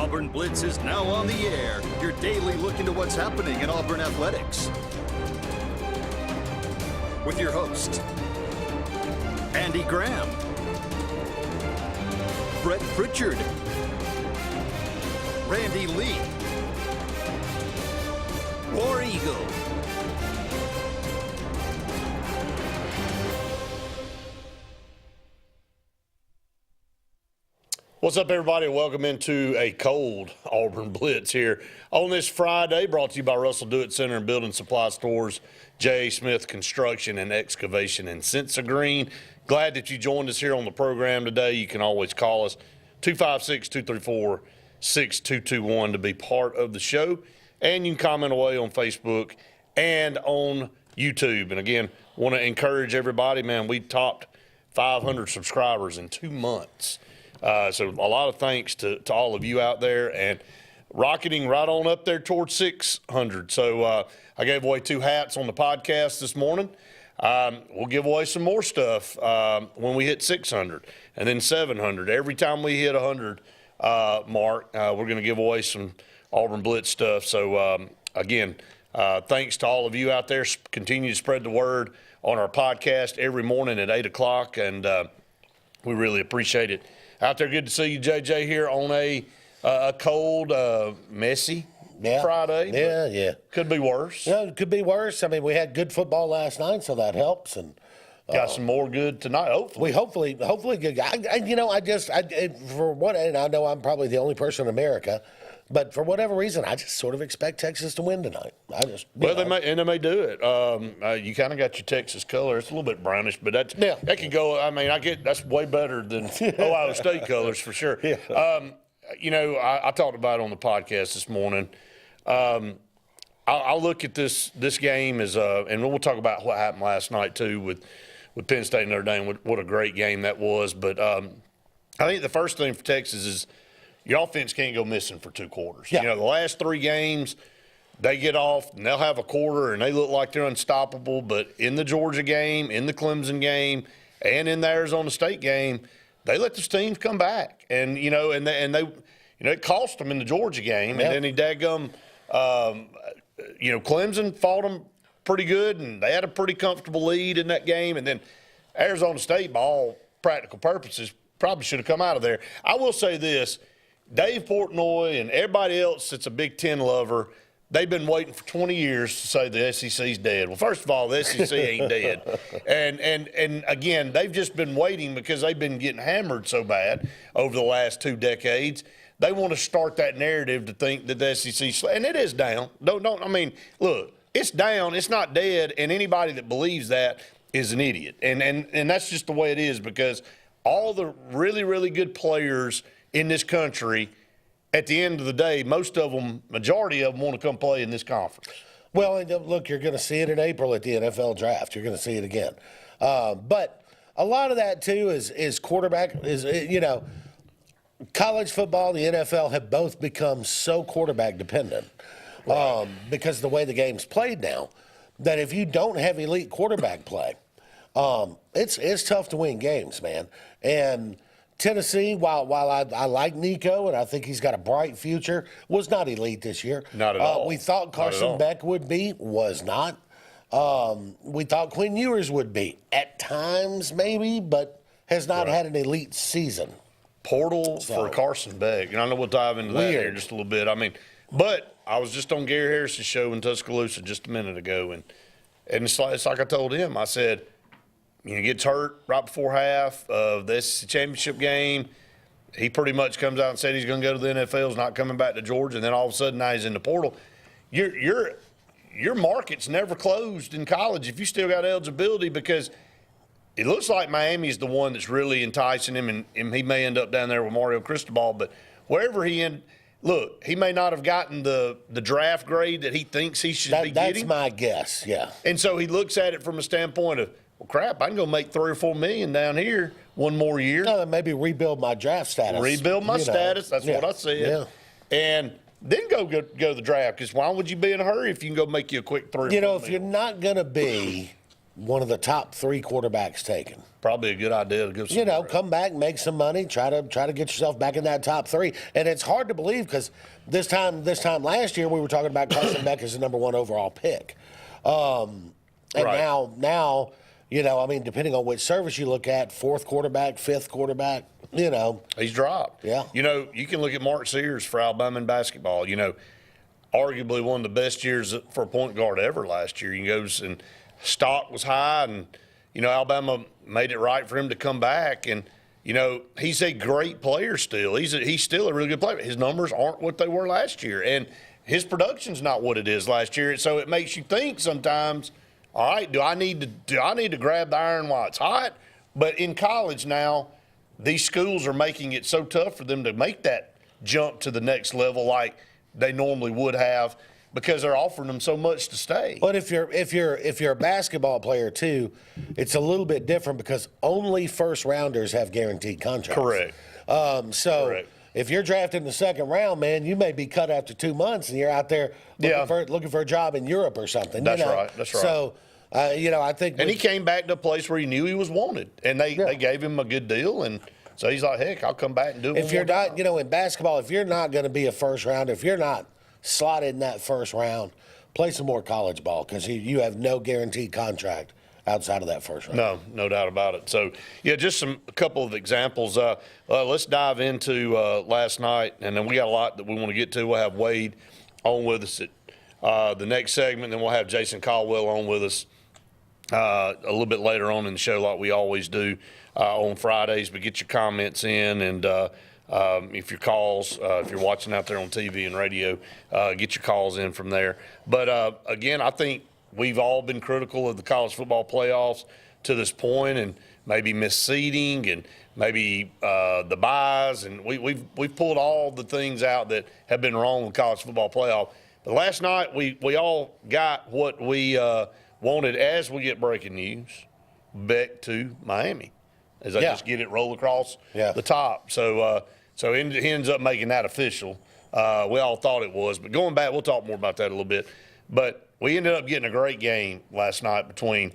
Auburn Blitz is now on the air. Your daily look into what's happening in Auburn athletics. With your host, Andy Graham, Brett Pritchard, Randy Lee, War Eagle. What's up, everybody? Welcome into a cold Auburn Blitz here on this Friday, brought to you by Russell Do It Center and Building Supply Stores, J. Smith Construction and Excavation in Sensa Green. Glad that you joined us here on the program today. You can always call us 256-234-6221 to be part of the show. And you can comment away on Facebook and on YouTube. And again, want to encourage everybody, man, we topped 500 subscribers in 2 months. So a lot of thanks to all of you out there, and rocketing right on up there towards 600. So I gave away 2 hats on the podcast this morning. We'll give away some more stuff when we hit 600 and then 700. Every time we hit 100 mark, we're going to give away some Auburn Blitz stuff. So again, thanks to all of you out there. Continue to spread the word on our podcast every morning at 8 o'clock, and we really appreciate it. Out there, good to see you, JJ, here on a cold, messy Friday. Yeah. Could be worse. Yeah, it could be worse. I mean, we had good football last night, so that helps. And got some more good tonight, hopefully. hopefully good. For what, and I know I'm probably the only person in America, but for whatever reason, I just sort of expect Texas to win tonight. They may do it. You kind of got your Texas color. It's a little bit brownish, but that could go. I mean, that's way better than Ohio State colors for sure. Yeah. I talked about it on the podcast this morning. I'll look at this game as and we'll talk about what happened last night too with Penn State and Notre Dame. What a great game that was. But I think the first thing for Texas is your offense can't go missing for 2 quarters. Yeah. The last 3 games, they get off and they'll have a quarter and they look like they're unstoppable. But in the Georgia game, in the Clemson game, and in the Arizona State game, they let those teams come back. And it cost them in the Georgia game. Yeah. And then Clemson fought them pretty good, and they had a pretty comfortable lead in that game. And then Arizona State, by all practical purposes, probably should have come out of there. I will say this. Dave Portnoy and everybody else that's a Big Ten lover, they've been waiting for 20 years to say the SEC's dead. Well, first of all, the SEC ain't dead. And again, they've just been waiting because they've been getting hammered so bad over the last 2 decades. They want to start that narrative to think that the SEC, and it is down. Look, it's down. It's not dead, and anybody that believes that is an idiot. And that's just the way it is, because all the really, really good players in this country, at the end of the day, majority of them want to come play in this conference. Well, and look, you're going to see it in April at the NFL draft. You're going to see it again. But a lot of that, too, is quarterback. College football and the NFL have both become so quarterback dependent because of the way the game's played now, that if you don't have elite quarterback play, it's tough to win games, man. And Tennessee, while I like Nico and I think he's got a bright future, was not elite this year. Not at all. We thought Carson Beck would be, was not. We thought Quinn Ewers would be at times maybe, but has not had an elite season. Portal for Carson Beck. And I know we'll dive into that here just a little bit. But I was just on Gary Harris's show in Tuscaloosa just a minute ago, and it's like I told him. I said, he gets hurt right before half of the SEC championship game. He pretty much comes out and said he's going to go to the NFL, is not coming back to Georgia, and then all of a sudden now he's in the portal. Your market's never closed in college if you still got eligibility, because it looks like Miami's the one that's really enticing him, and he may end up down there with Mario Cristobal. But wherever he may not have gotten the draft grade that he thinks he should be getting. That's my guess, yeah. And so he looks at it from a standpoint of, well, crap, I can go make $3 or $4 million down here one more year. No, maybe rebuild my draft status. Rebuild my status. That's what I said. Yeah. And then go the draft, because why would you be in a hurry if you can go make you a quick $3 or $4 million? If you're not going to be one of the top 3 quarterbacks taken. Probably a good idea to go somewhere. You know, come back, make some money, try to get yourself back in that top 3. And it's hard to believe because this time last year we were talking about Carson Beck as the number 1 overall pick. And right. now, you know, I mean, depending on which service you look at, 4th quarterback, 5th quarterback, you know. He's dropped. Yeah. You know, you can look at Mark Sears for Alabama in basketball. You know, arguably one of the best years for a point guard ever last year. He goes and stock was high, and, you know, Alabama made it right for him to come back. And, you know, he's a great player still. He's still a really good player. His numbers aren't what they were last year, and his production's not what it is last year. So it makes you think sometimes, all right, do I need to grab the iron while it's hot? But in college now, these schools are making it so tough for them to make that jump to the next level like they normally would have, because they're offering them so much to stay. But if you're a basketball player too, it's a little bit different because only first rounders have guaranteed contracts. Correct. Correct. If you're drafted in the 2nd round, man, you may be cut after 2 months, and you're out there looking for a job in Europe or something. That's you know? right. That's right. So, you know, I think. And he came back to a place where he knew he was wanted, and they gave him a good deal, and so he's like, heck, I'll come back and do it. If you're not, you know, in basketball, if you're not going to be a first rounder, if you're not slotted in that first round, play some more college ball because you have no guaranteed contract outside of that first round. No doubt about it. So, yeah, just a couple of examples. Let's dive into last night, and then we got a lot that we want to get to. We'll have Wade on with us at the next segment, then we'll have Jason Caldwell on with us a little bit later on in the show like we always do on Fridays. But get your comments in, and if your calls, if you're watching out there on TV and radio, get your calls in from there. But, again, I think we've all been critical of the college football playoffs to this point, and maybe misseeding and maybe the buys, and we've pulled all the things out that have been wrong with college football playoff. But last night we all got what we wanted as we get breaking news back to Miami, as I just get it roll across the top. So he ends up making that official. We all thought it was, but going back, we'll talk more about that a little bit. But we ended up getting a great game last night between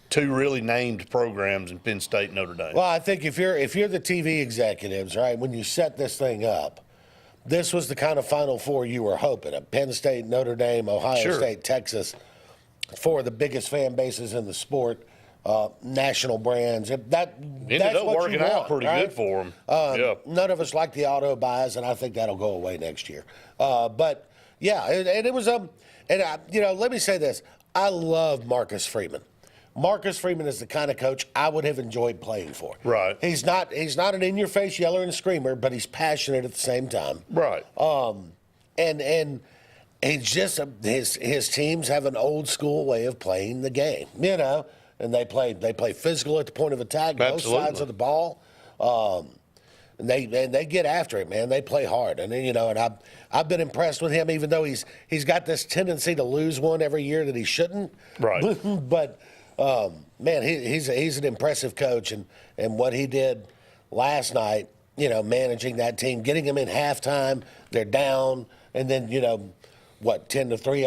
two really named programs in Penn State and Notre Dame. Well, I think if you're the TV executives, right, when you set this thing up, this was the kind of Final Four you were hoping. Penn State, Notre Dame, Ohio State, Texas, four of the biggest fan bases in the sport, national brands. That's ended up working out pretty good for them. None of us like the auto buys, and I think that'll go away next year. But yeah, and it was let me say this: I love Marcus Freeman. Marcus Freeman is the kind of coach I would have enjoyed playing for. Right. He's not an in-your-face yeller and screamer, but he's passionate at the same time. Right. And he's just his teams have an old school way of playing the game, and they play physical at the point of attack, both sides of the ball. And they get after it, man. They play hard, and I've been impressed with him, even though he's got this tendency to lose one every year that he shouldn't. Right. But man, he's an impressive coach, and what he did last night, managing that team, getting them in halftime, they're down, and then 10-3,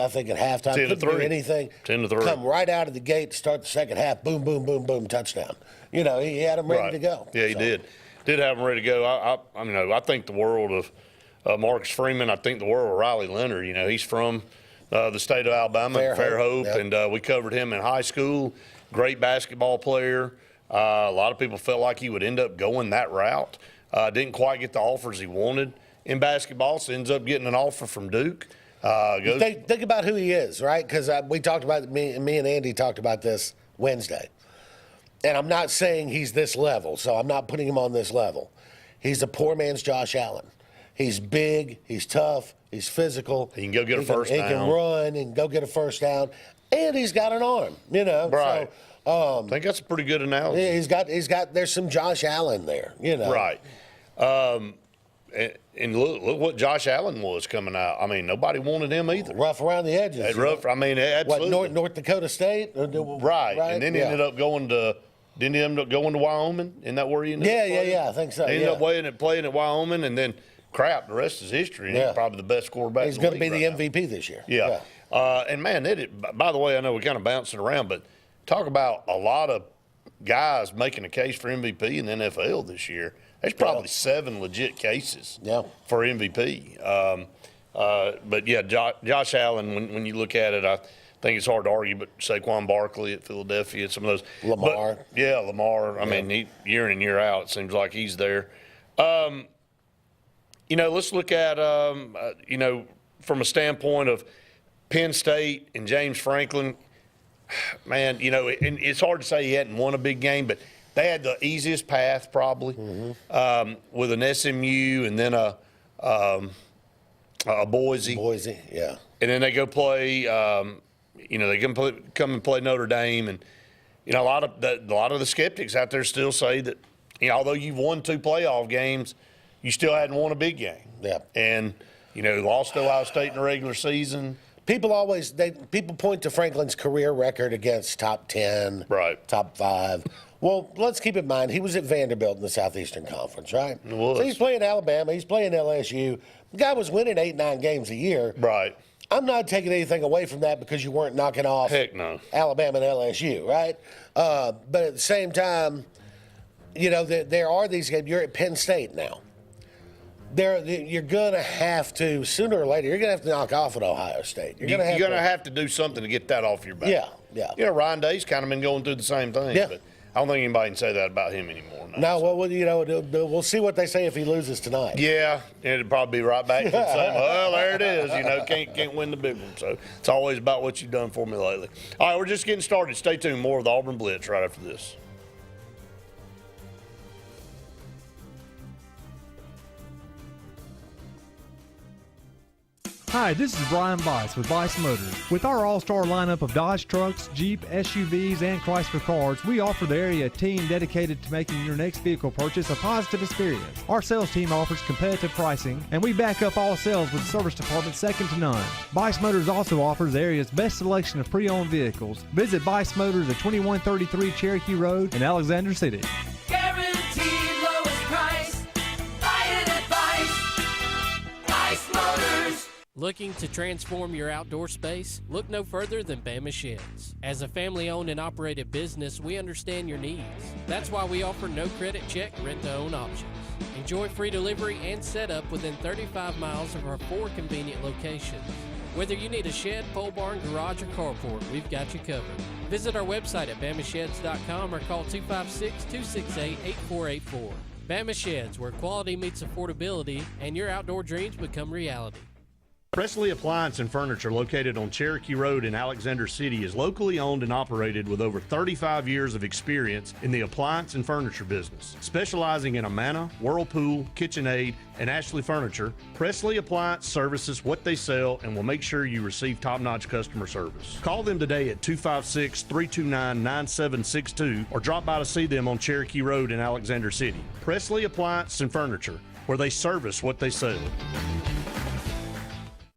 I think, at halftime. 10-3. Couldn't do anything. 10-3. Come right out of the gate to start the second half. Boom, boom, boom, boom, touchdown. He had them ready to go. Yeah, he did have them ready to go. I think the world of Marcus Freeman. I think the world of Riley Leonard. He's from the state of Alabama, Fairhope, yep. And we covered him in high school. Great basketball player. A lot of people felt like he would end up going that route. Didn't quite get the offers he wanted in basketball, so ends up getting an offer from Duke. Think about who he is, right? Because we talked about me and Andy talked about this Wednesday. And I'm not saying he's this level, so I'm not putting him on this level. He's a poor man's Josh Allen. He's big, he's tough, he's physical. He can go get a first down. He can run and go get a first down, and he's got an arm. Right. So, I think that's a pretty good analogy. Yeah, he's got. There's some Josh Allen there. Right. And look what Josh Allen was coming out. I mean, nobody wanted him either. Rough around the edges. Rough. I mean, absolutely. What, North Dakota State? Right. And then he ended up going to. Didn't he end up going to Wyoming? Isn't that where he ended up playing? Yeah, I think so. He ended up playing at Wyoming, and then the rest is history. And he's probably the best quarterback. He's going to be the MVP this year. Yeah. And man, by the way, I know we're kind of bouncing around, but talk about a lot of guys making a case for MVP in the NFL this year. There's probably 7 legit cases for MVP. But yeah, Josh Allen, when you look at it, I think it's hard to argue, but Saquon Barkley at Philadelphia, some of those. Lamar. But, yeah, Lamar. I mean, year in and year out, it seems like he's there. Let's look at, from a standpoint of Penn State and James Franklin. Man, and it's hard to say he hadn't won a big game, but they had the easiest path probably with an SMU and then a Boise. Boise, yeah. And then they go play, they come and play Notre Dame. And, a lot of the skeptics out there still say that, although you've won 2 playoff games, you still hadn't won a big game. Yeah. And, lost to Ohio State in the regular season. People point to Franklin's career record against top 10, right, top 5. Well, let's keep in mind, he was at Vanderbilt in the Southeastern Conference, right? It was. So he's playing Alabama, he's playing LSU. The guy was winning 8-9 games a year. Right. I'm not taking anything away from that because you weren't knocking off Alabama and LSU, right? But at the same time, there are these games. You're at Penn State now. You're going to have to, sooner or later, you're going to have to knock off at Ohio State. You're going to have to do something to get that off your back. Yeah. Ryan Day's kind of been going through the same thing. Yeah. But I don't think anybody can say that about him anymore. No, well, we'll see what they say if he loses tonight. Yeah, it'll probably be right back to the same. Well, there it is. Can't win the big one. So it's always about what you've done for me lately. All right, we're just getting started. Stay tuned. More of the Auburn Blitz right after this. Hi, this is Brian Bice with Bice Motors. With our all-star lineup of Dodge trucks, Jeep, SUVs, and Chrysler cars, we offer the area team dedicated to making your next vehicle purchase a positive experience. Our sales team offers competitive pricing, and we back up all sales with a service department second to none. Bice Motors also offers the area's best selection of pre-owned vehicles. Visit Bice Motors at 2133 Cherokee Road in Alexander City. Guaranteed lowest price. Buy it at Bice Motors. Looking to transform your outdoor space? Look no further than Bama Sheds. As a family-owned and operated business, we understand your needs. That's why we offer no credit check, rent-to-own options. Enjoy free delivery and setup within 35 miles of our 4 convenient locations. Whether you need a shed, pole barn, garage, or carport, we've got you covered. Visit our website at BamaSheds.com or call 256-268-8484. Bama Sheds, where quality meets affordability and your outdoor dreams become reality. Presley Appliance and Furniture, located on Cherokee Road in Alexander City, is locally owned and operated with over 35 years of experience in the appliance and furniture business. Specializing in Amana, Whirlpool, KitchenAid, and Ashley Furniture, Presley Appliance services what they sell and will make sure you receive top-notch customer service. Call them today at 256-329-9762 or drop by to see them on Cherokee Road in Alexander City. Presley Appliance and Furniture, where they service what they sell.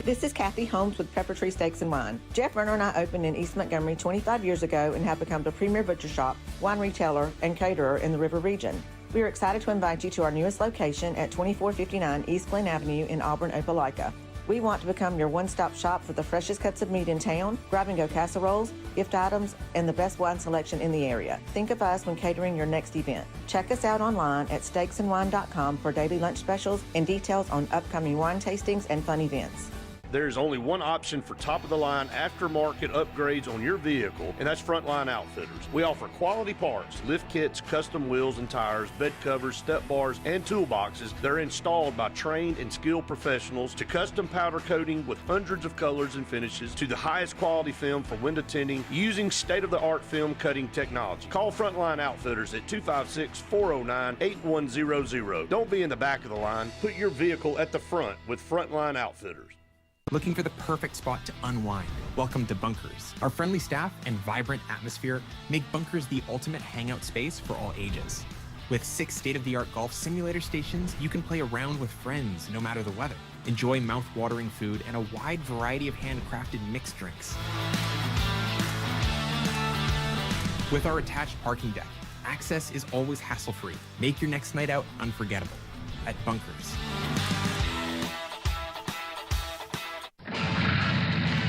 This is Kathy Holmes with Pepper Tree Steaks and Wine. Jeff Verner and I opened in East Montgomery 25 years ago and have become the premier butcher shop, wine retailer, and caterer in the River region. We are excited to invite you to our newest location at 2459 East Glen Avenue in Auburn, Opelika. We want to become your one-stop shop for the freshest cuts of meat in town, grab-and-go casseroles, gift items, and the best wine selection in the area. Think of us when catering your next event. Check us out online at steaksandwine.com for daily lunch specials and details on upcoming wine tastings and fun events. There's only one option for top-of-the-line aftermarket upgrades on your vehicle, and that's Frontline Outfitters. We offer quality parts, lift kits, custom wheels and tires, bed covers, step bars, and toolboxes that are installed by trained and skilled professionals, to custom powder coating with hundreds of colors and finishes, to the highest quality film for window tinting using state-of-the-art film cutting technology. Call Frontline Outfitters at 256-409-8100. Don't be in the back of the line. Put your vehicle at the front with Frontline Outfitters. Looking for the perfect spot to unwind? Welcome to Bunkers. Our friendly staff and vibrant atmosphere make Bunkers the ultimate hangout space for all ages. With 6 state-of-the-art golf simulator stations, you can play around with friends no matter the weather. Enjoy mouth-watering food and a wide variety of handcrafted mixed drinks. With our attached parking deck, access is always hassle-free. Make your next night out unforgettable at Bunkers.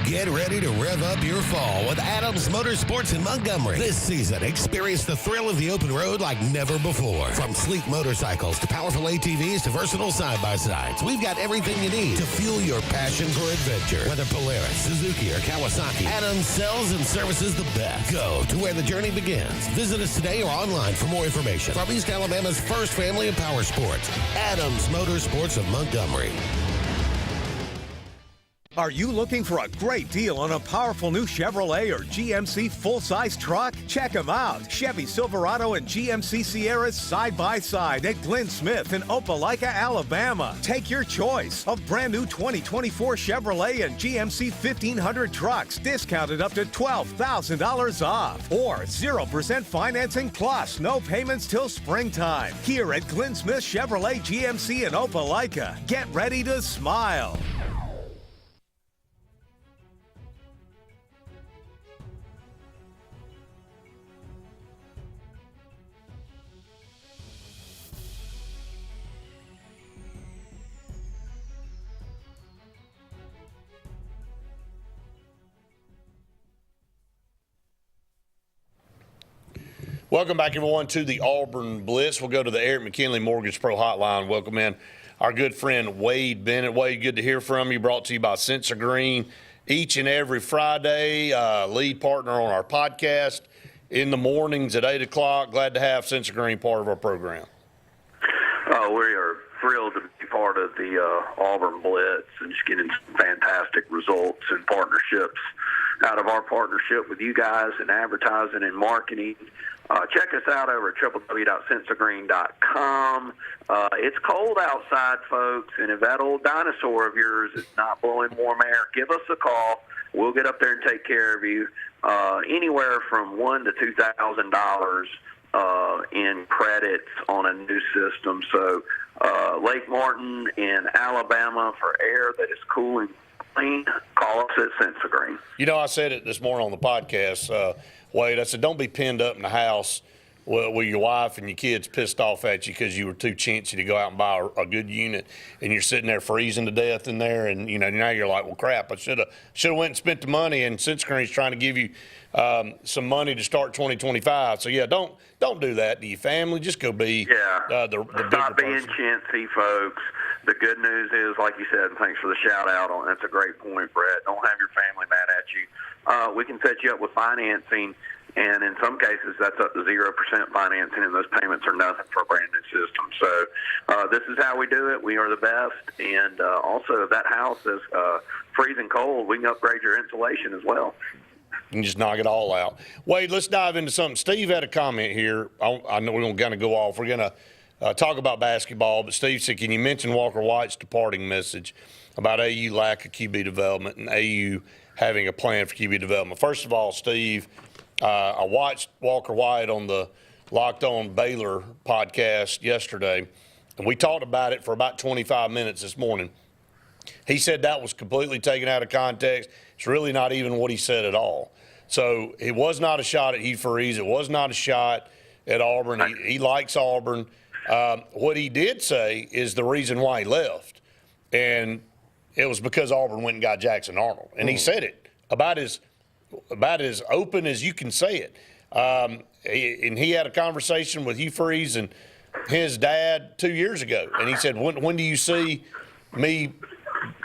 Get ready to rev up your fall with Adams Motorsports in Montgomery. This season, experience the thrill of the open road like never before. From sleek motorcycles to powerful ATVs to versatile side-by-sides, we've got everything you need to fuel your passion for adventure. Whether Polaris, Suzuki, or Kawasaki, Adams sells and services the best. Go to where the journey begins. Visit us today or online for more information. From East Alabama's first family of power sports, Adams Motorsports of Montgomery. Are you looking for a great deal on a powerful new Chevrolet or GMC full-size truck? Check them out. Chevy Silverado and GMC Sierras side by side at Glenn Smith in Opelika, Alabama. Take your choice of brand new 2024 Chevrolet and GMC 1500 trucks discounted up to $12,000 off, or 0% financing plus no payments till springtime. Here at Glenn Smith Chevrolet GMC in Opelika. Get ready to smile. Welcome back, everyone, to the Auburn Blitz. We'll go to the Eric McKinley Mortgage Pro Hotline. Welcome in our good friend Wade Bennett. Wade, good to hear from you. Brought to you by Sensor Green each and every Friday. Lead partner on our podcast in the mornings at 8 o'clock. Glad to have Sensor Green part of our program. We are thrilled to be part of the Auburn Blitz and just getting some fantastic results and partnerships out of our partnership with you guys in advertising and marketing. Check us out over at www.sensorgreen.com. It's cold outside, folks, and if that old dinosaur of yours is not blowing warm air, give us a call. We'll get up there and take care of you. Anywhere from $1,000 to $2,000 in credits on a new system. So Lake Martin in Alabama for air that is cool and clean, call us at Sensor Green. You know, I said it this morning on the podcast, Wade. I said, don't be pinned up in the house with your wife and your kids pissed off at you because you were too chintzy to go out and buy a good unit, and you're sitting there freezing to death in there, and, you know, now you're like, well, crap, I should have went and spent the money, and Sensor Green's trying to give you some money to start 2025. So, yeah, don't do that to your family. Just go be the bigger Stop being person. chintzy, folks. The good news is, like you said, and thanks for the shout-out. That's a great point, Brett. Don't have your family mad at you. We can set you up with financing, and in some cases that's up to 0% financing, and those payments are nothing for a brand-new system. So this is how we do it. We are the best. And also, if that house is freezing cold, we can upgrade your insulation as well. You can just knock it all out. Wade, let's dive into something. Steve had a comment here. I know we're going to go off. We're going to talk about basketball, but Steve said, can you mention Walker White's departing message about AU lack of QB development and AU having a plan for QB development? First of all, Steve, I watched Walker White on the Locked On Baylor podcast yesterday, and we talked about it for about 25 minutes this morning. He said that was completely taken out of context. It's really not even what he said at all. So it was not a shot at Hugh Freeze. It was not a shot at Auburn. He likes Auburn. What he did say is the reason why he left, and it was because Auburn went and got Jackson Arnold. And he said it about as open as you can say it. And he had a conversation with Hugh Freeze and his dad 2 years ago. And he said, when do you see me?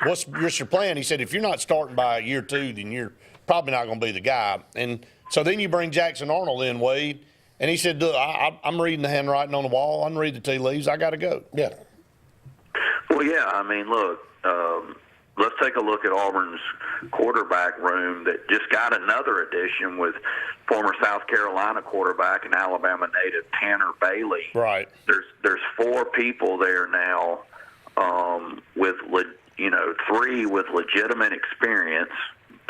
What's your plan? He said, if you're not starting by year 2, then you're probably not going to be the guy. And so then you bring Jackson Arnold in, Wade. And he said, look, I'm reading the handwriting on the wall. I'm reading the tea leaves. I got to go. Yeah. Well, yeah, I mean, look, let's take a look at Auburn's quarterback room that just got another addition with former South Carolina quarterback and Alabama native Tanner Bailey. Right. There's 4 people there now with 3 with legitimate experience,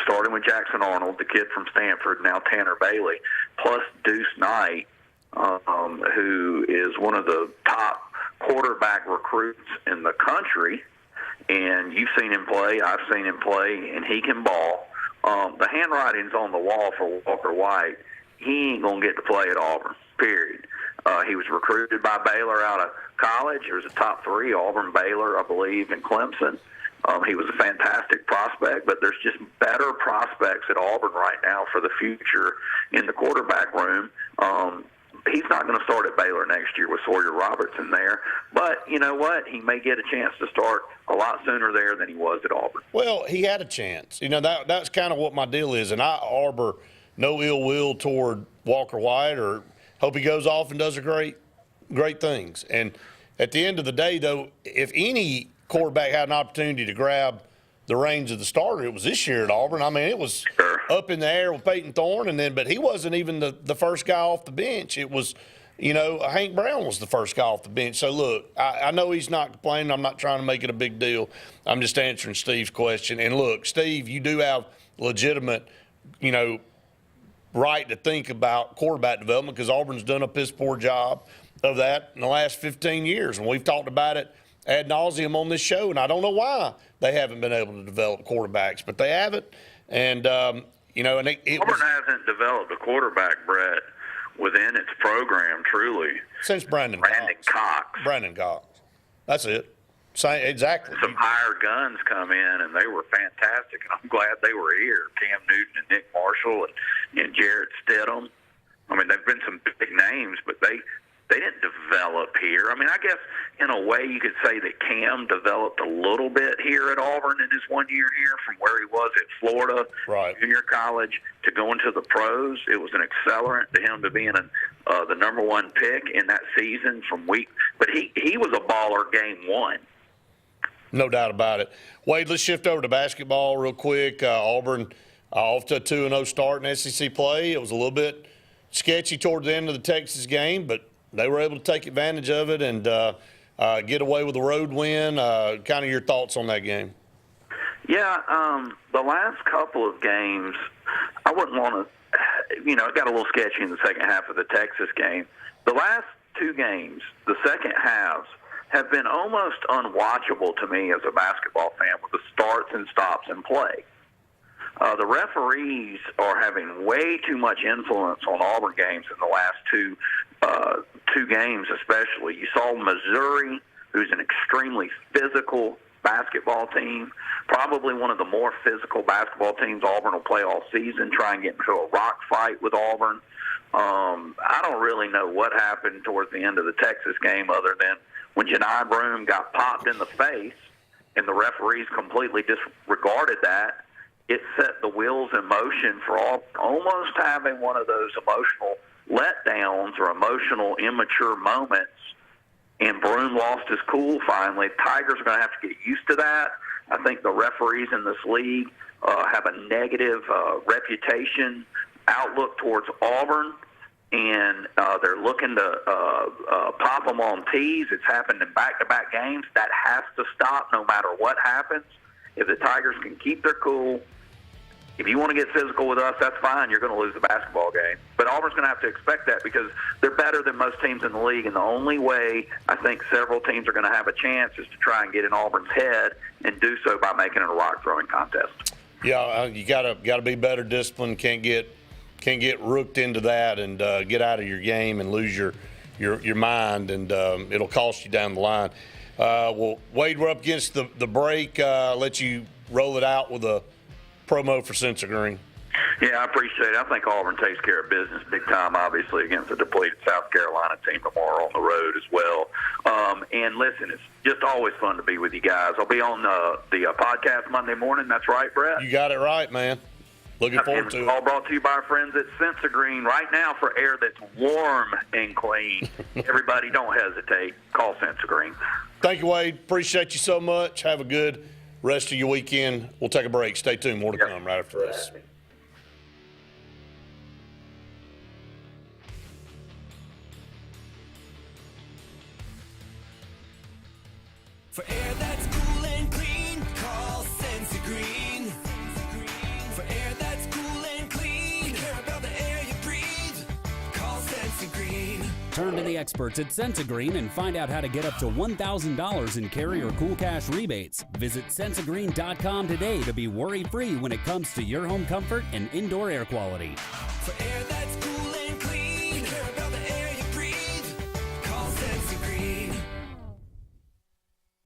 starting with Jackson Arnold, the kid from Stanford, now Tanner Bailey, plus Deuce Knight, who is one of the top quarterback recruits in the country. And you've seen him play, I've seen him play, and he can ball. The handwriting's on the wall for Walker White. He ain't going to get to play at Auburn, period. He was recruited by Baylor out of college. There was a top 3, Auburn, Baylor, I believe, and Clemson. He was a fantastic prospect, but there's just better prospects at Auburn right now for the future in the quarterback room. He's not going to start at Baylor next year with Sawyer Robertson there, but you know what? He may get a chance to start a lot sooner there than he was at Auburn. Well, he had a chance. You know, that's kind of what my deal is, and I harbor no ill will toward Walker White, or hope he goes off and does great things. And at the end of the day, though, if any quarterback had an opportunity to grab the reins of the starter, it was this year at Auburn. I mean, it was up in the air with Peyton Thorne, but he wasn't even the first guy off the bench. It was, Hank Brown was the first guy off the bench. So, look, I know he's not complaining. I'm not trying to make it a big deal. I'm just answering Steve's question. And, look, Steve, you do have legitimate, right to think about quarterback development, because Auburn's done a piss poor job of that in the last 15 years. And we've talked about it ad nauseum on this show, and I don't know why they haven't been able to develop quarterbacks, but they haven't. And, Auburn hasn't developed a quarterback, Brett, within its program, truly. Since Brandon Cox. Brandon Cox. That's it. Exactly. Some higher guns come in, and they were fantastic, and I'm glad they were here. Cam Newton and Nick Marshall and Jarrett Stidham. I mean, they've been some big names, but they didn't develop here. I mean, I guess in a way you could say that Cam developed a little bit here at Auburn in his 1 year here, from where he was at Florida, junior college, to going to the pros. It was an accelerant to him to being the number one pick in that season from week. But he was a baller game one. No doubt about it. Wade, let's shift over to basketball real quick. Auburn off to a 2-0 start in SEC play. It was a little bit sketchy toward the end of the Texas game, but they were able to take advantage of it and get away with a road win. Kind of your thoughts on that game? Yeah, the last couple of games, I wouldn't want to, it got a little sketchy in the second half of the Texas game. The last two games, the second halves, have been almost unwatchable to me as a basketball fan with the starts and stops in play. The referees are having way too much influence on Auburn games in the last two games especially. You saw Missouri, who's an extremely physical basketball team, probably one of the more physical basketball teams Auburn will play all season, try and get into a rock fight with Auburn. I don't really know what happened towards the end of the Texas game other than when Janai Broome got popped in the face and the referees completely disregarded that. It set the wheels in motion for almost having one of those emotional letdowns or emotional immature moments, and Broome lost his cool finally. Tigers are going to have to get used to that. I think the referees in this league have a negative reputation outlook towards Auburn, and they're looking to pop them on tees. It's happened in back-to-back games. That has to stop no matter what happens. If the Tigers can keep their cool, if you want to get physical with us, that's fine. You're going to lose the basketball game. But Auburn's going to have to expect that because they're better than most teams in the league, and the only way I think several teams are going to have a chance is to try and get in Auburn's head and do so by making it a rock-throwing contest. Yeah, you gotta be better disciplined. Can't get rooked into that and get out of your game and lose your mind, and it'll cost you down the line. Well, Wade, we're up against the break. Let you roll it out with a promo for Central Green. Yeah, I appreciate it. I think Auburn takes care of business big time, obviously, against a depleted South Carolina team tomorrow on the road as well. And listen, it's just always fun to be with you guys. I'll be on the podcast Monday morning. That's right, Brett? You got it right, man. Looking forward to it. All brought to you by our friends at Central Green right now for air that's warm and clean. Everybody, don't hesitate. Call Central Green. Thank you, Wade. Appreciate you so much. Have a good rest of your weekend. We'll take a break. Stay tuned. More to come right after this. For air that's cool and clean, call Senza Green. For air that's cool and clean, care about the air you breathe, call Senza Green. Turn to the experts at Senza Green and find out how to get up to $1,000 in carry or cool cash rebates. Visit sensagreen.com today to be worry-free when it comes to your home comfort and indoor air quality. For air that's cool and clean, care about the air you breathe, call Senza Green.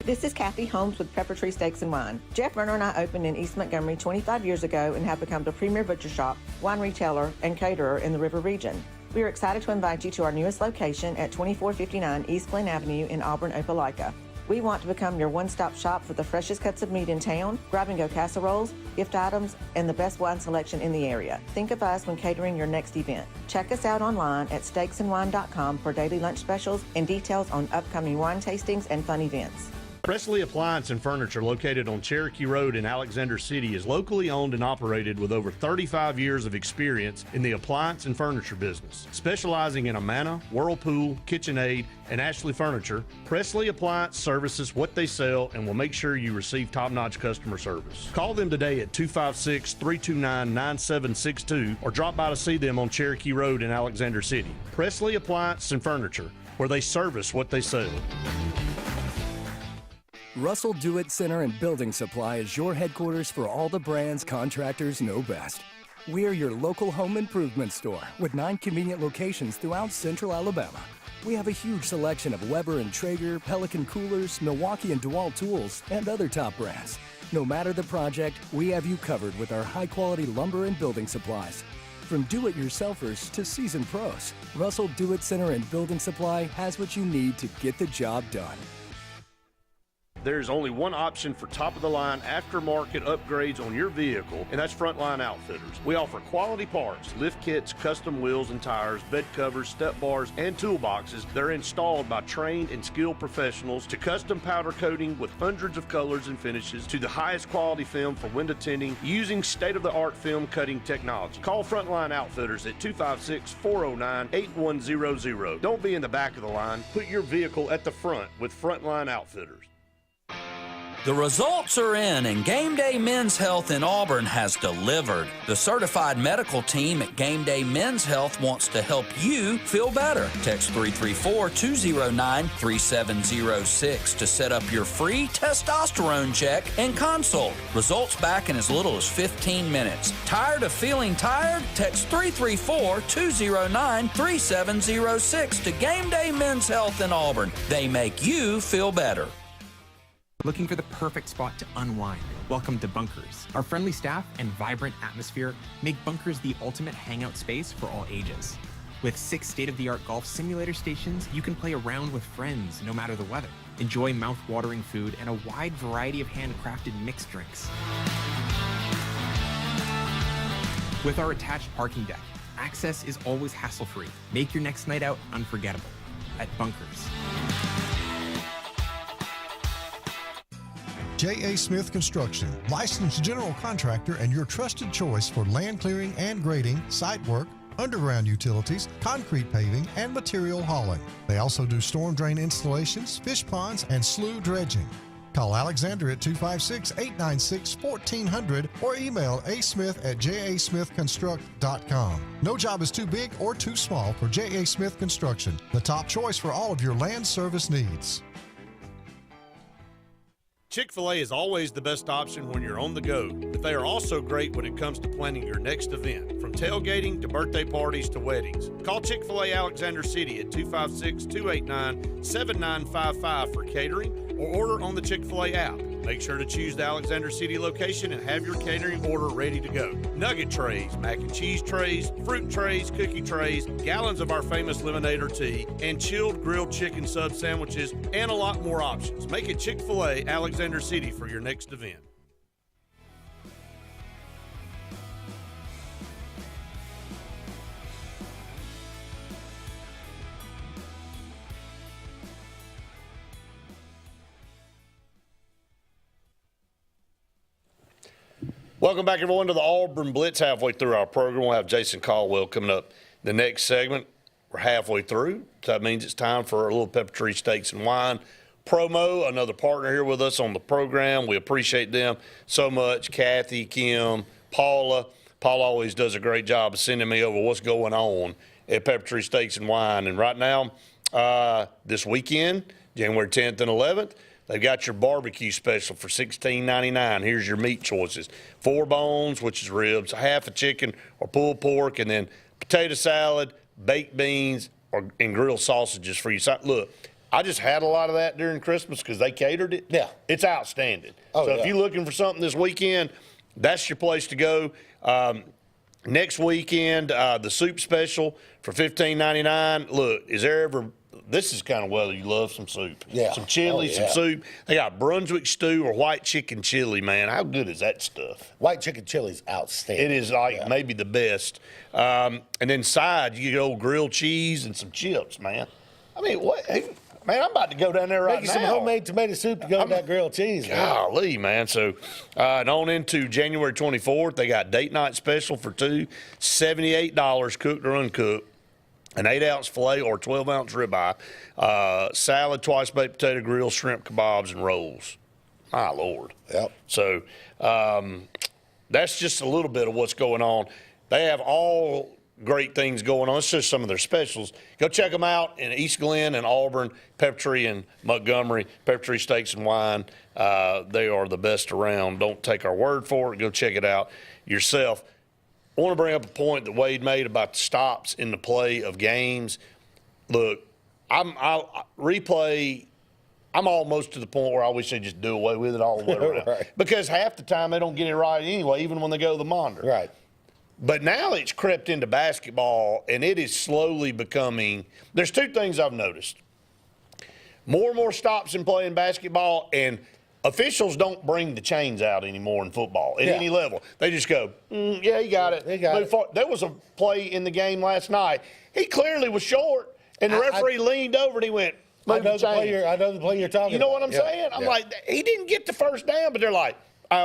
This is Kathy Holmes with Pepper Tree Steaks and Wine. Jeff Verner and I opened in East Montgomery 25 years ago and have become the premier butcher shop, wine retailer, and caterer in the River region. We are excited to invite you to our newest location at 2459 East Glen Avenue in Auburn, Opelika. We want to become your one-stop shop for the freshest cuts of meat in town, grab-and-go casseroles, gift items, and the best wine selection in the area. Think of us when catering your next event. Check us out online at steaksandwine.com for daily lunch specials and details on upcoming wine tastings and fun events. Presley Appliance and Furniture, located on Cherokee Road in Alexander City, is locally owned and operated with over 35 years of experience in the appliance and furniture business. Specializing in Amana, Whirlpool, KitchenAid, and Ashley Furniture, Presley Appliance services what they sell and will make sure you receive top-notch customer service. Call them today at 256-329-9762 or drop by to see them on Cherokee Road in Alexander City. Presley Appliance and Furniture, where they service what they sell. Russell Do-It Center and Building Supply is your headquarters for all the brands contractors know best. We are your local home improvement store with 9 convenient locations throughout central Alabama. We have a huge selection of Weber and Traeger, Pelican coolers, Milwaukee and DeWalt tools, and other top brands. No matter the project, we have you covered with our high-quality lumber and building supplies. From do-it-yourselfers to seasoned pros, Russell Do-It Center and Building Supply has what you need to get the job done. There's only one option for top-of-the-line aftermarket upgrades on your vehicle, and that's Frontline Outfitters. We offer quality parts, lift kits, custom wheels and tires, bed covers, step bars, and toolboxes that are installed by trained and skilled professionals, to custom powder coating with hundreds of colors and finishes, to the highest quality film for window tinting using state-of-the-art film cutting technology. Call Frontline Outfitters at 256-409-8100. Don't be in the back of the line. Put your vehicle at the front with Frontline Outfitters. The results are in, and Game Day Men's Health in Auburn has delivered. The certified medical team at Game Day Men's Health wants to help you feel better. Text 334-209-3706 to set up your free testosterone check and consult. Results back in as little as 15 minutes. Tired of feeling tired? Text 334-209-3706 to Game Day Men's Health in Auburn. They make you feel better. Looking for the perfect spot to unwind? Welcome to Bunkers. Our friendly staff and vibrant atmosphere make Bunkers the ultimate hangout space for all ages. With 6 state-of-the-art golf simulator stations, you can play around with friends no matter the weather. Enjoy mouth-watering food and a wide variety of handcrafted mixed drinks. With our attached parking deck, access is always hassle-free. Make your next night out unforgettable at Bunkers. J.A. Smith Construction, licensed general contractor and your trusted choice for land clearing and grading, site work, underground utilities, concrete paving, and material hauling. They also do storm drain installations, fish ponds, and slough dredging. Call Alexander at 256-896-1400 or email asmith@jasmithconstruct.com. No job is too big or too small for J.A. Smith Construction, the top choice for all of your land service needs. Chick-fil-A is always the best option when you're on the go, but they are also great when it comes to planning your next event, from tailgating to birthday parties to weddings. Call Chick-fil-A Alexander City at 256-289-7955 for catering, or order on the Chick-fil-A app. Make sure to choose the Alexander City location and have your catering order ready to go. Nugget trays, mac and cheese trays, fruit trays, cookie trays, gallons of our famous lemonade or tea, and chilled grilled chicken sub sandwiches, and a lot more options. Make it Chick-fil-A Alexander City for your next event. Welcome back, everyone, to the Auburn Blitz. Halfway through our program, we'll have Jason Caldwell coming up the next segment. We're halfway through, so that means it's time for a little Pepper Tree Steaks and Wine promo. Another partner here with us on the program. We appreciate them so much. Kathy, Kim, Paula. Paula always does a great job of sending me over what's going on at Pepper Tree Steaks and Wine. And right now, this weekend, January 10th and 11th, they've got your barbecue special for $16.99. Here's your meat choices. 4 bones, which is ribs, half a chicken or pulled pork, and then potato salad, baked beans, and grilled sausages for you. So, look, I just had a lot of that during Christmas because they catered it. Yeah. It's outstanding. Oh, so yeah. if you're looking for something this weekend, that's your place to go. Next weekend, the soup special for $15.99. Look, is there ever – this is kind of weather you love some soup. Yeah. Some chili, Oh, yeah. some soup. They got Brunswick stew or white chicken chili, man. How good is that stuff? White chicken chili's outstanding. It is maybe the best. And then side, you get old grilled cheese and some chips, man. I mean, what? Hey, man, I'm about to go down there right Making now. some homemade tomato soup to go with that grilled cheese. Man. Golly, man. So, and on into January 24th, they got date night special for two, $78 cooked or uncooked. An 8-ounce filet or 12-ounce ribeye, salad, twice baked potato grill, shrimp kebabs, and rolls. My Lord. Yep. So that's just a little bit of what's going on. They have all great things going on. It's just some of their specials. Go check them out in East Glen and Auburn, Peppertree and Montgomery, Peppertree Steaks and Wine. They are the best around. Don't take our word for it. Go check it out yourself. I want to bring up a point that Wade made about the stops in the play of games. Look, I replay. I'm almost to the point where I wish they'd just do away with it all the way around. Right. Because half the time they don't get it right anyway, even when they go to the monitor. Right. But now it's crept into basketball, and it is slowly becoming – there's two things I've noticed. More and more stops in playing basketball, and officials don't bring the chains out anymore in football at any level. They just go, yeah, he got it. There was a play in the game last night. He clearly was short, and the referee leaned over and he went, I know the play you're talking about. You know what I'm saying? I'm like, he didn't get the first down, but they're like,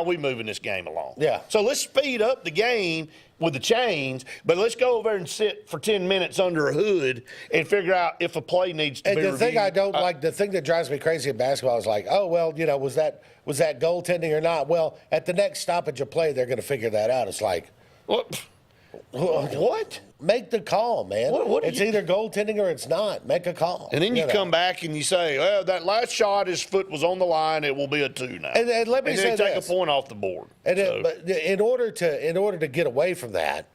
we moving this game along. Yeah. So let's speed up the game with the chains, but let's go over and sit for 10 minutes under a hood and figure out if a play needs to be reviewed. And the thing I don't like, the thing that drives me crazy in basketball is like, oh, well, you know, was that goaltending or not? Well, at the next stoppage of play, they're going to figure that out. It's like, what? Make the call, man. It's either goaltending or it's not. Make a call. And then you come back and you say, well, that last shot, his foot was on the line. It will be a 2 now. And let me say then take this. a point off the board. And but in order to get away from that,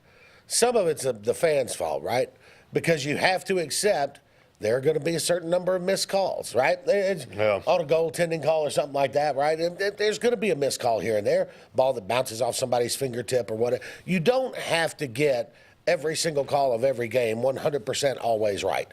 some of it's the fans' fault, right? Because you have to accept there are going to be a certain number of missed calls, right? On a goaltending call or something like that, right? And there's going to be a missed call here and there, ball that bounces off somebody's fingertip or whatever. You don't have to get every single call of every game 100% always right.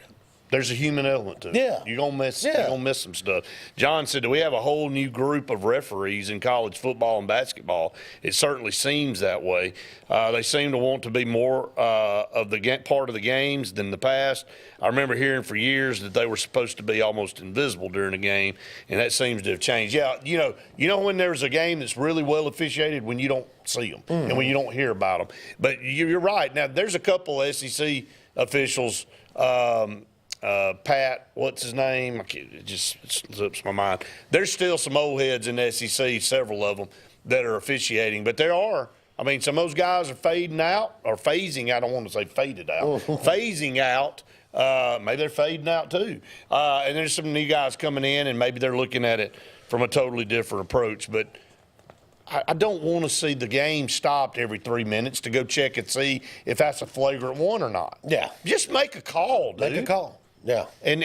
There's a human element to it. Yeah. You're gonna miss some stuff. John said, do we have a whole new group of referees in college football and basketball? It certainly seems that way. They seem to want to be more of the part of the games than the past. I remember hearing for years that they were supposed to be almost invisible during the game, and that seems to have changed. Yeah, you know when there's a game that's really well officiated, when you don't see them and when you don't hear about them. But you're right. Now, there's a couple SEC officials, Pat, what's his name? It just slips my mind. There's still some old heads in the SEC, several of them, that are officiating. But there are. I mean, some of those guys are fading out or phasing. I don't want to say faded out. Phasing out. Maybe they're fading out too. And there's some new guys coming in, and maybe they're looking at it from a totally different approach. But I don't want to see the game stopped every 3 minutes to go check and see if that's a flagrant one or not. Yeah. Just make a call, dude. Make a call. Yeah. And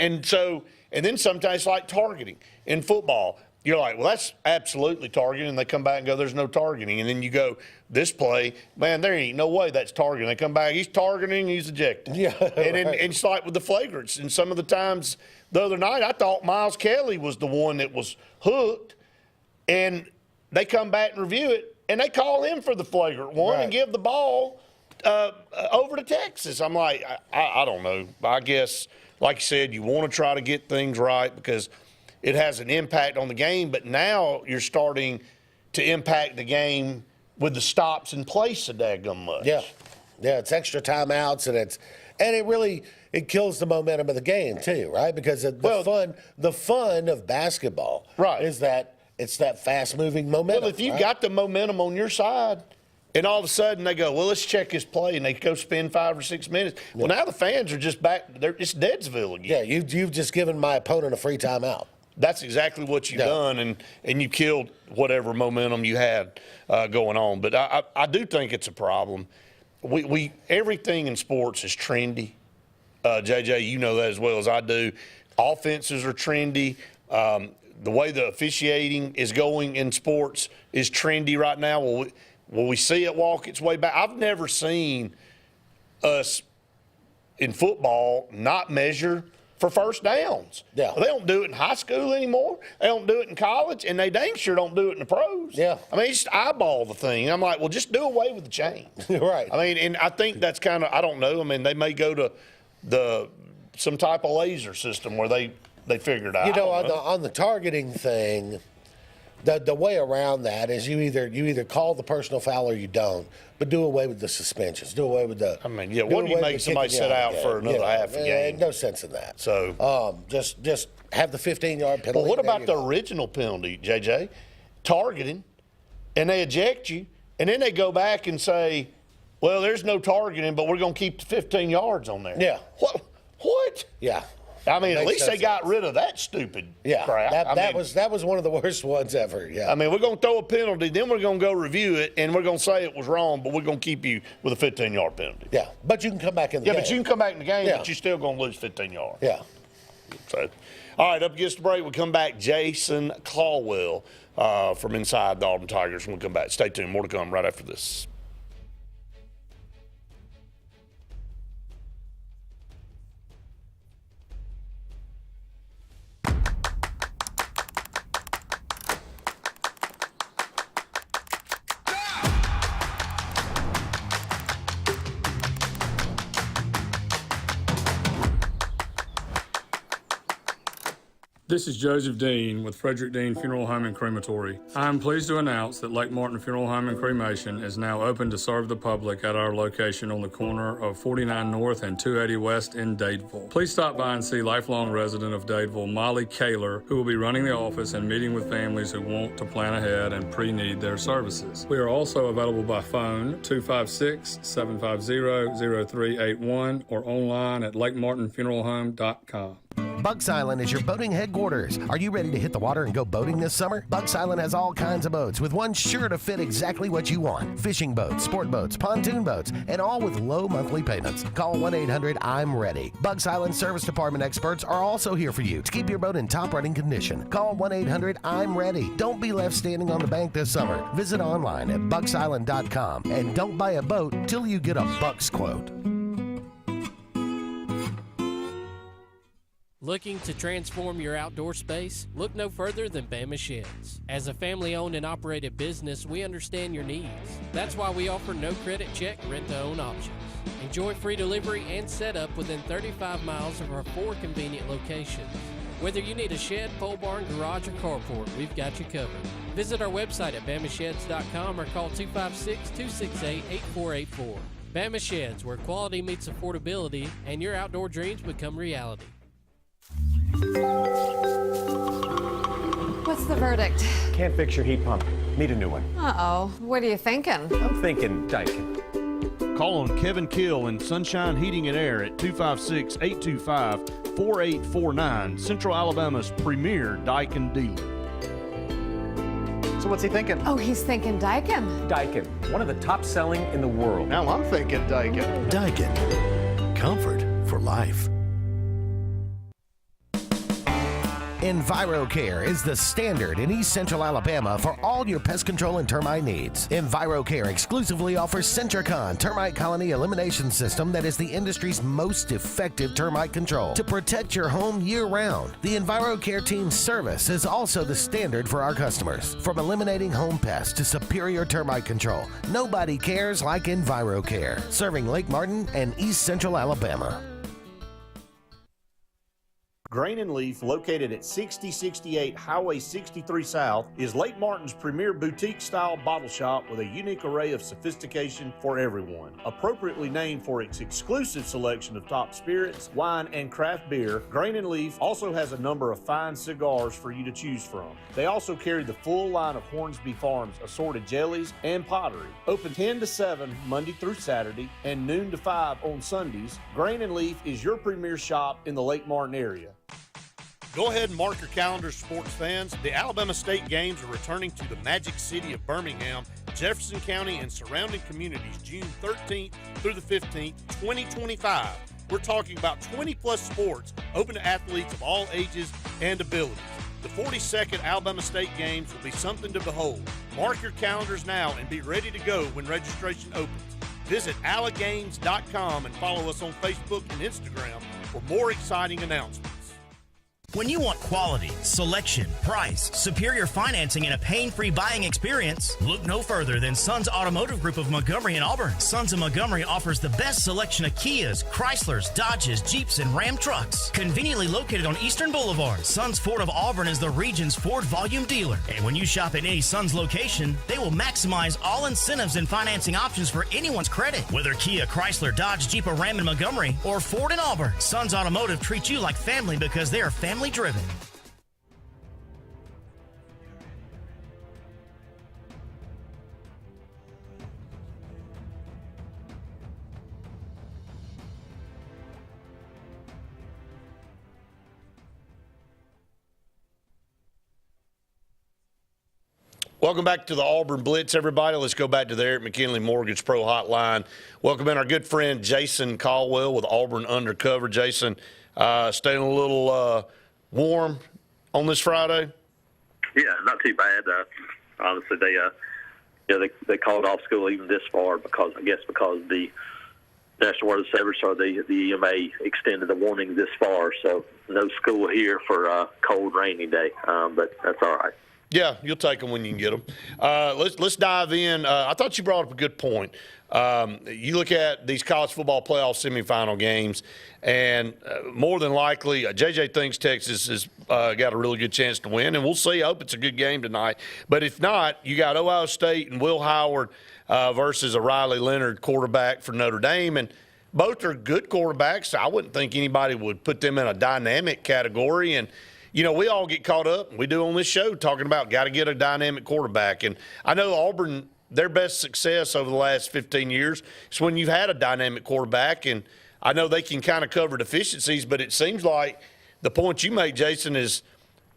then sometimes like targeting in football, you're like, well, that's absolutely targeting. And they come back and go, there's no targeting. And then you go, this play, man, there ain't no way that's targeting. They come back, he's targeting, he's ejected. Yeah. And it's like with the flagrants. And some of the times the other night, I thought Miles Kelly was the one that was hooked. And they come back and review it, and they call him for the flagrant one and give the ball over to Texas. I'm like, I don't know. I guess, like you said, you want to try to get things right because it has an impact on the game, but now you're starting to impact the game with the stops in place so daggum much. Yeah. Yeah, it's extra timeouts, and it really kills the momentum of the game too, right? Because the fun of basketball is that it's that fast-moving momentum. Well, if you got the momentum on your side, and all of a sudden they go, well, let's check his play, and they go spend 5 or 6 minutes. Well, now the fans are just back. It's Deadsville again. Yeah, you've just given my opponent a free timeout. That's exactly what you've done, and you killed whatever momentum you had going on. But I do think it's a problem. We everything in sports is trendy. JJ, you know that as well as I do. Offenses are trendy. The way the officiating is going in sports is trendy right now. Will we see it walk its way back? I've never seen us in football not measure for first downs. Yeah. They don't do it in high school anymore. They don't do it in college, and they dang sure don't do it in the pros. Yeah. I mean, just eyeball the thing. I'm like, well, just do away with the chains. Right. I mean, and I think that's kind of, I don't know. I mean, they may go to some type of laser system where they figure it out. You know, on the targeting thing, the way around that is you either call the personal foul or you don't, but do away with the suspensions. Do away with the. I mean, yeah. What do you make somebody sit out for another half a game? No sense in that. So just have the 15-yard penalty. Well, what about the original penalty, JJ? Targeting, and they eject you, and then they go back and say, well, there's no targeting, but we're going to keep the 15 yards on there. Yeah. What? Yeah. I mean, at least they got rid of that stupid crap. That was one of the worst ones ever. Yeah. I mean, we're going to throw a penalty, then we're going to go review it, and we're going to say it was wrong, but we're going to keep you with a 15-yard penalty. Yeah, but you can come back in the game. Yeah, but you can come back in the game, but you're still going to lose 15 yards. Yeah. So, all right, up against the break, we'll come back. Jason Caldwell from inside the Auburn Tigers. We'll come back. Stay tuned. More to come right after this. This is Joseph Dean with Frederick Dean Funeral Home and Crematory. I am pleased to announce that Lake Martin Funeral Home and Cremation is now open to serve the public at our location on the corner of 49 North and 280 West in Dadeville. Please stop by and see lifelong resident of Dadeville, Molly Kaler, who will be running the office and meeting with families who want to plan ahead and pre-need their services. We are also available by phone 256-750-0381 or online at lakemartinfuneralhome.com. Bucks Island is your boating headquarters. Are you ready to hit the water and go boating this summer? Bucks Island has all kinds of boats, with one sure to fit exactly what you want. Fishing boats, sport boats, pontoon boats, and all with low monthly payments. Call 1-800-I'm-READY. Bucks Island Service Department experts are also here for you to keep your boat in top running condition. Call 1-800-I'm-READY. Don't be left standing on the bank this summer. Visit online at bucksisland.com and don't buy a boat till you get a Bucks quote. Looking to transform your outdoor space? Look no further than Bama Sheds. As a family-owned and operated business, we understand your needs. That's why we offer no credit check, rent-to-own options. Enjoy free delivery and setup within 35 miles of our 4 convenient locations. Whether you need a shed, pole barn, garage, or carport, we've got you covered. Visit our website at bamasheds.com or call 256-268-8484. Bama Sheds, where quality meets affordability and your outdoor dreams become reality. What's the verdict? Can't fix your heat pump. Need a new one. Uh-oh. What are you thinking? I'm thinking Daikin. Call on Kevin Kill in Sunshine Heating and Air at 256-825-4849, Central Alabama's premier Daikin dealer. So what's he thinking? Oh, he's thinking Daikin. Daikin, one of the top selling in the world. Now I'm thinking Daikin. Daikin. Comfort for life. EnviroCare is the standard in East Central Alabama for all your pest control and termite needs. EnviroCare exclusively offers Centricon termite colony elimination system that is the industry's most effective termite control to protect your home year-round. The EnviroCare team's service is also the standard for our customers. From eliminating home pests to superior termite control, nobody cares like EnviroCare, serving Lake Martin and East Central Alabama. Grain and Leaf, located at 6068 Highway 63 South, is Lake Martin's premier boutique-style bottle shop with a unique array of sophistication for everyone. Appropriately named for its exclusive selection of top spirits, wine, and craft beer, Grain and Leaf also has a number of fine cigars for you to choose from. They also carry the full line of Hornsby Farms assorted jellies and pottery. Open 10 to 7 Monday through Saturday and noon to 5 on Sundays, Grain and Leaf is your premier shop in the Lake Martin area. Go ahead and mark your calendars, sports fans. The Alabama State Games are returning to the Magic City of Birmingham, Jefferson County, and surrounding communities June 13th through the 15th, 2025. we're talking about 20-plus sports open to athletes of all ages and abilities. The 42nd Alabama State Games will be something to behold. Mark your calendars now and be ready to go when registration opens. Visit allagames.com and follow us on Facebook and Instagram for more exciting announcements. When you want quality, selection, price, superior financing, and a pain-free buying experience, look no further than Sons Automotive Group of Montgomery and Auburn. Sons of Montgomery offers the best selection of Kias, Chryslers, Dodges, Jeeps, and Ram trucks. Conveniently located on Eastern Boulevard, Sons Ford of Auburn is the region's Ford volume dealer. And when you shop at any Sons location, they will maximize all incentives and financing options for anyone's credit. Whether Kia, Chrysler, Dodge, Jeep, or Ram in Montgomery, or Ford in Auburn, Sons Automotive treats you like family because they are family driven. Welcome back to the Auburn Blitz, everybody. Let's go back to the Eric McKinley Mortgage Pro Hotline. Welcome in our good friend Jason Caldwell with Auburn Undercover. Jason, staying a little warm on this Friday? Yeah, not too bad. Honestly, they called off school even this far because the National Weather Service or the EMA extended the warning this far. So no school here for a cold, rainy day, but that's all right. Yeah, you'll take them when you can get them. Let's dive in. I thought you brought up a good point. You look at these college football playoff semifinal games, and more than likely, JJ thinks Texas has got a really good chance to win, and we'll see. I hope it's a good game tonight. But if not, you got Ohio State and Will Howard versus a Riley Leonard quarterback for Notre Dame, and both are good quarterbacks. I wouldn't think anybody would put them in a dynamic category. And you know, we all get caught up, we do on this show, talking about got to get a dynamic quarterback. And I know Auburn, their best success over the last 15 years is when you've had a dynamic quarterback. And I know they can kind of cover deficiencies, but it seems like the point you made, Jason, is,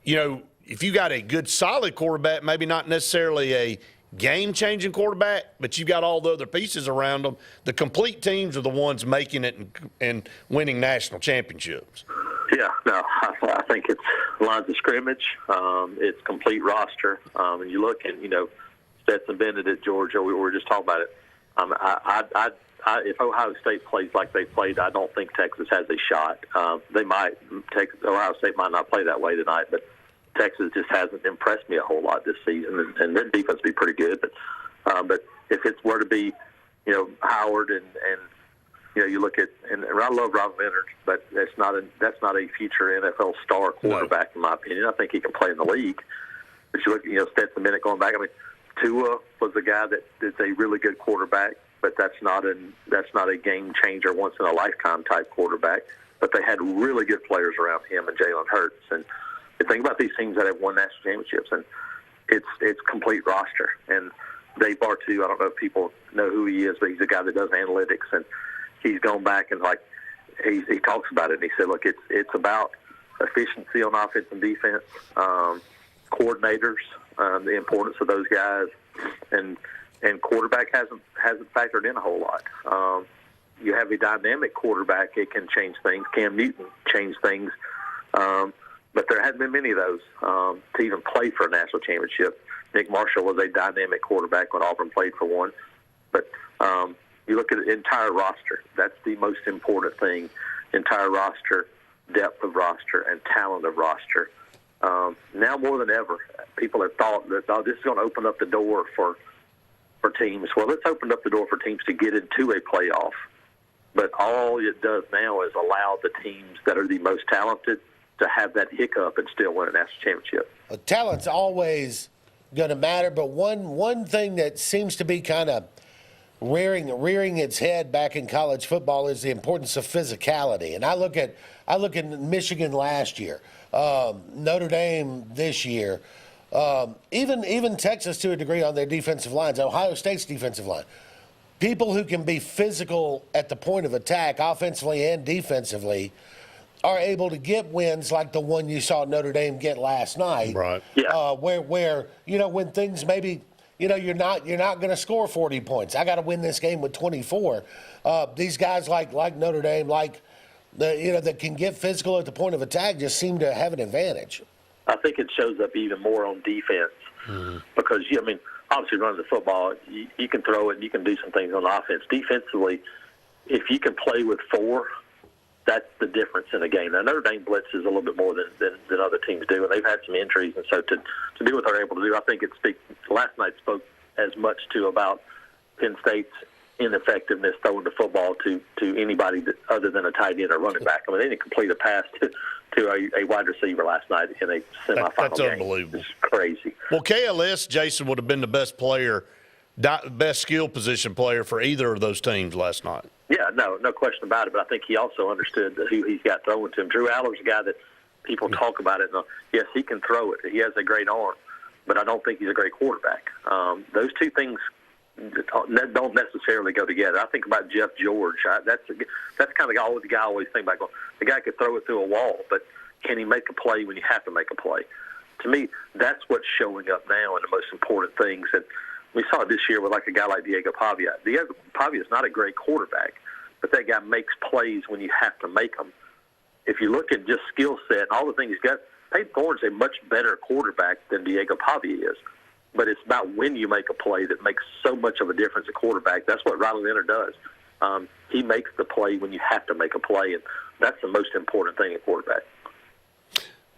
you know, if you got a good, solid quarterback, maybe not necessarily a game-changing quarterback, but you've got all the other pieces around them, the complete teams are the ones making it and winning national championships. Yeah, no, I think it's lines of scrimmage. It's complete roster. And you look and, you know, Stetson Bennett at Georgia, we were just talking about it. If Ohio State plays like they played, I don't think Texas has a shot. Ohio State might not play that way tonight, but Texas just hasn't impressed me a whole lot this season, and their defense will be pretty good. But if it were to be, you know, Howard and you know, you look at, and I love Ron Leonard, but that's not a future NFL star quarterback, in my opinion. I think he can play in the league. But you look, you know, Stetson Bennett going back. I mean, Tua was a guy that is a really good quarterback, but that's not a game changer, once in a lifetime type quarterback. But they had really good players around him and Jalen Hurts. And you think about these teams that have won national championships, and it's complete roster. And Dave Bartu, I don't know if people know who he is, but he's a guy that does analytics, and he's gone back and he talks about it. And he said, look, it's about efficiency on offense and defense, coordinators, the importance of those guys, and quarterback hasn't factored in a whole lot. You have a dynamic quarterback; it can change things. Cam Newton changed things, but there hadn't been many of those to even play for a national championship. Nick Marshall was a dynamic quarterback when Auburn played for one, but you look at the entire roster. That's the most important thing. Entire roster, depth of roster, and talent of roster. Now more than ever, people have thought that this is going to open up the door for teams. Well, it's opened up the door for teams to get into a playoff. But all it does now is allow the teams that are the most talented to have that hiccup and still win a national championship. Well, talent's always going to matter, but one thing that seems to be kind of rearing its head back in college football is the importance of physicality. And I look at Michigan last year, Notre Dame this year, even Texas to a degree on their defensive lines, Ohio State's defensive line. People who can be physical at the point of attack, offensively and defensively, are able to get wins like the one you saw Notre Dame get last night. Right. Yeah. Where you know, when things maybe, you know, you're not going to score 40 points. I got to win this game with 24. These guys like Notre Dame, like that can get physical at the point of attack just seem to have an advantage. I think it shows up even more on defense because, obviously running the football, you can throw it and you can do some things on offense. Defensively, if you can play with 4, that's the difference in a game. Now, Notre Dame blitzes a little bit more than other teams do, and they've had some injuries. And so to do what they're able to do, I think last night spoke as much about Penn State's ineffectiveness throwing the football to anybody other than a tight end or running back. I mean, they didn't complete a pass to a wide receiver last night in a semifinal That's game. unbelievable. It's crazy. Well, KLS, Jason, would have been the best player, best skill position player for either of those teams last night. Yeah, no question about it. But I think he also understood who he's got throwing to him. Drew Aller's a guy that people talk about it. And, yes, he can throw it. He has a great arm, but I don't think he's a great quarterback. Those two things don't necessarily go together. I think about Jeff George. That's kind of the guy I always think about. The guy could throw it through a wall, but can he make a play when you have to make a play? To me, that's what's showing up now in the most important things. And we saw it this year with a guy like Diego Pavia. Diego Pavia is not a great quarterback, but that guy makes plays when you have to make them. If you look at just skill set and all the things he's got, Peyton Thorne's a much better quarterback than Diego Pavia is. But it's about when you make a play that makes so much of a difference at quarterback. That's what Riley Leonard does. He makes the play when you have to make a play, and that's the most important thing at quarterback.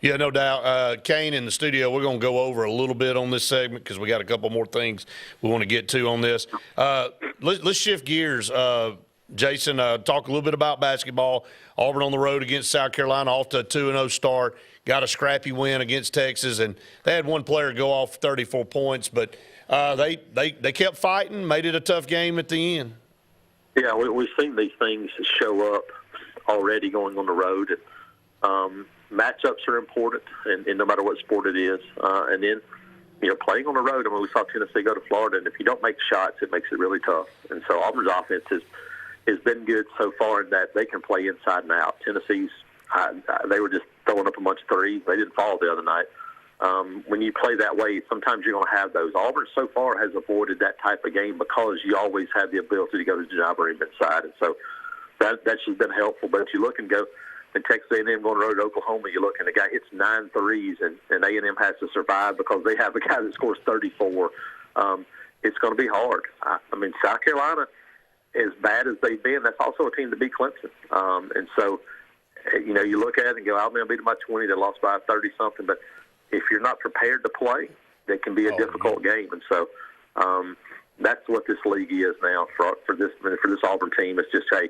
Yeah, no doubt. Kane in the studio, we're going to go over a little bit on this segment because we got a couple more things we want to get to on this. Let's shift gears. Jason, talk a little bit about basketball. Auburn on the road against South Carolina, off to a 2-0 start. Got a scrappy win against Texas, and they had one player go off 34 points, but they kept fighting, made it a tough game at the end. Yeah, we've seen these things show up already going on the road. And, matchups are important, and no matter what sport it is. And then, playing on the road, we saw Tennessee go to Florida, and if you don't make shots, it makes it really tough. And so Auburn's offense has been good so far in that they can play inside and out. Tennessee's, they were just throwing up a bunch of threes. They didn't fall the other night. When you play that way, sometimes you're going to have those. Auburn so far has avoided that type of game because you always have the ability to go to the jobber inside. And so that's just been helpful. But if you look and go, and Texas A&M going on the road to Oklahoma, you look and the guy hits 9 threes, and A&M has to survive because they have a guy that scores 34. It's going to be hard. South Carolina, as bad as they've been, that's also a team to beat Clemson. And so, you look at it and go, Alabama beat them by 20, they lost by 30-something. But if you're not prepared to play, it can be a difficult game. And so that's what this league is now for this Auburn team. It's just, hey,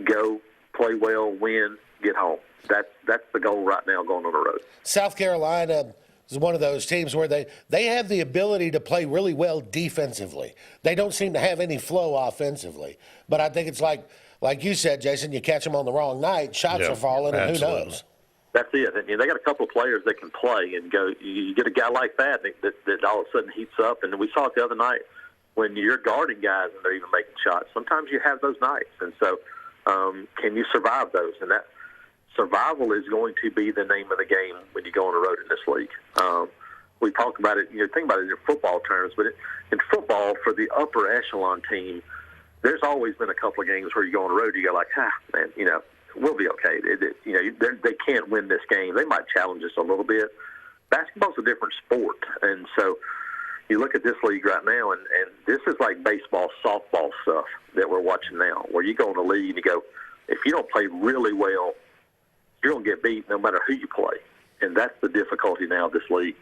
go, play well, win, get home. That's the goal right now going on the road. South Carolina is one of those teams where they have the ability to play really well defensively. They don't seem to have any flow offensively. But I think it's like you said, Jason, you catch them on the wrong night, shots are falling, and who knows? That's it. And they got a couple of players that can play and go. You get a guy like that all of a sudden heats up. And we saw it the other night when you're guarding guys and they're even making shots. Sometimes you have those nights. And so can you survive those? And that survival is going to be the name of the game when you go on the road in this league. We talk about it, think about it in football terms, but in football, for the upper echelon team, there's always been a couple of games where you go on the road, you go like, man, we'll be okay. They can't win this game. They might challenge us a little bit. Basketball's a different sport, and so you look at this league right now, and this is like baseball, softball stuff that we're watching now, where you go in the league and you go, if you don't play really well, you're going to get beat no matter who you play, and that's the difficulty now of this league.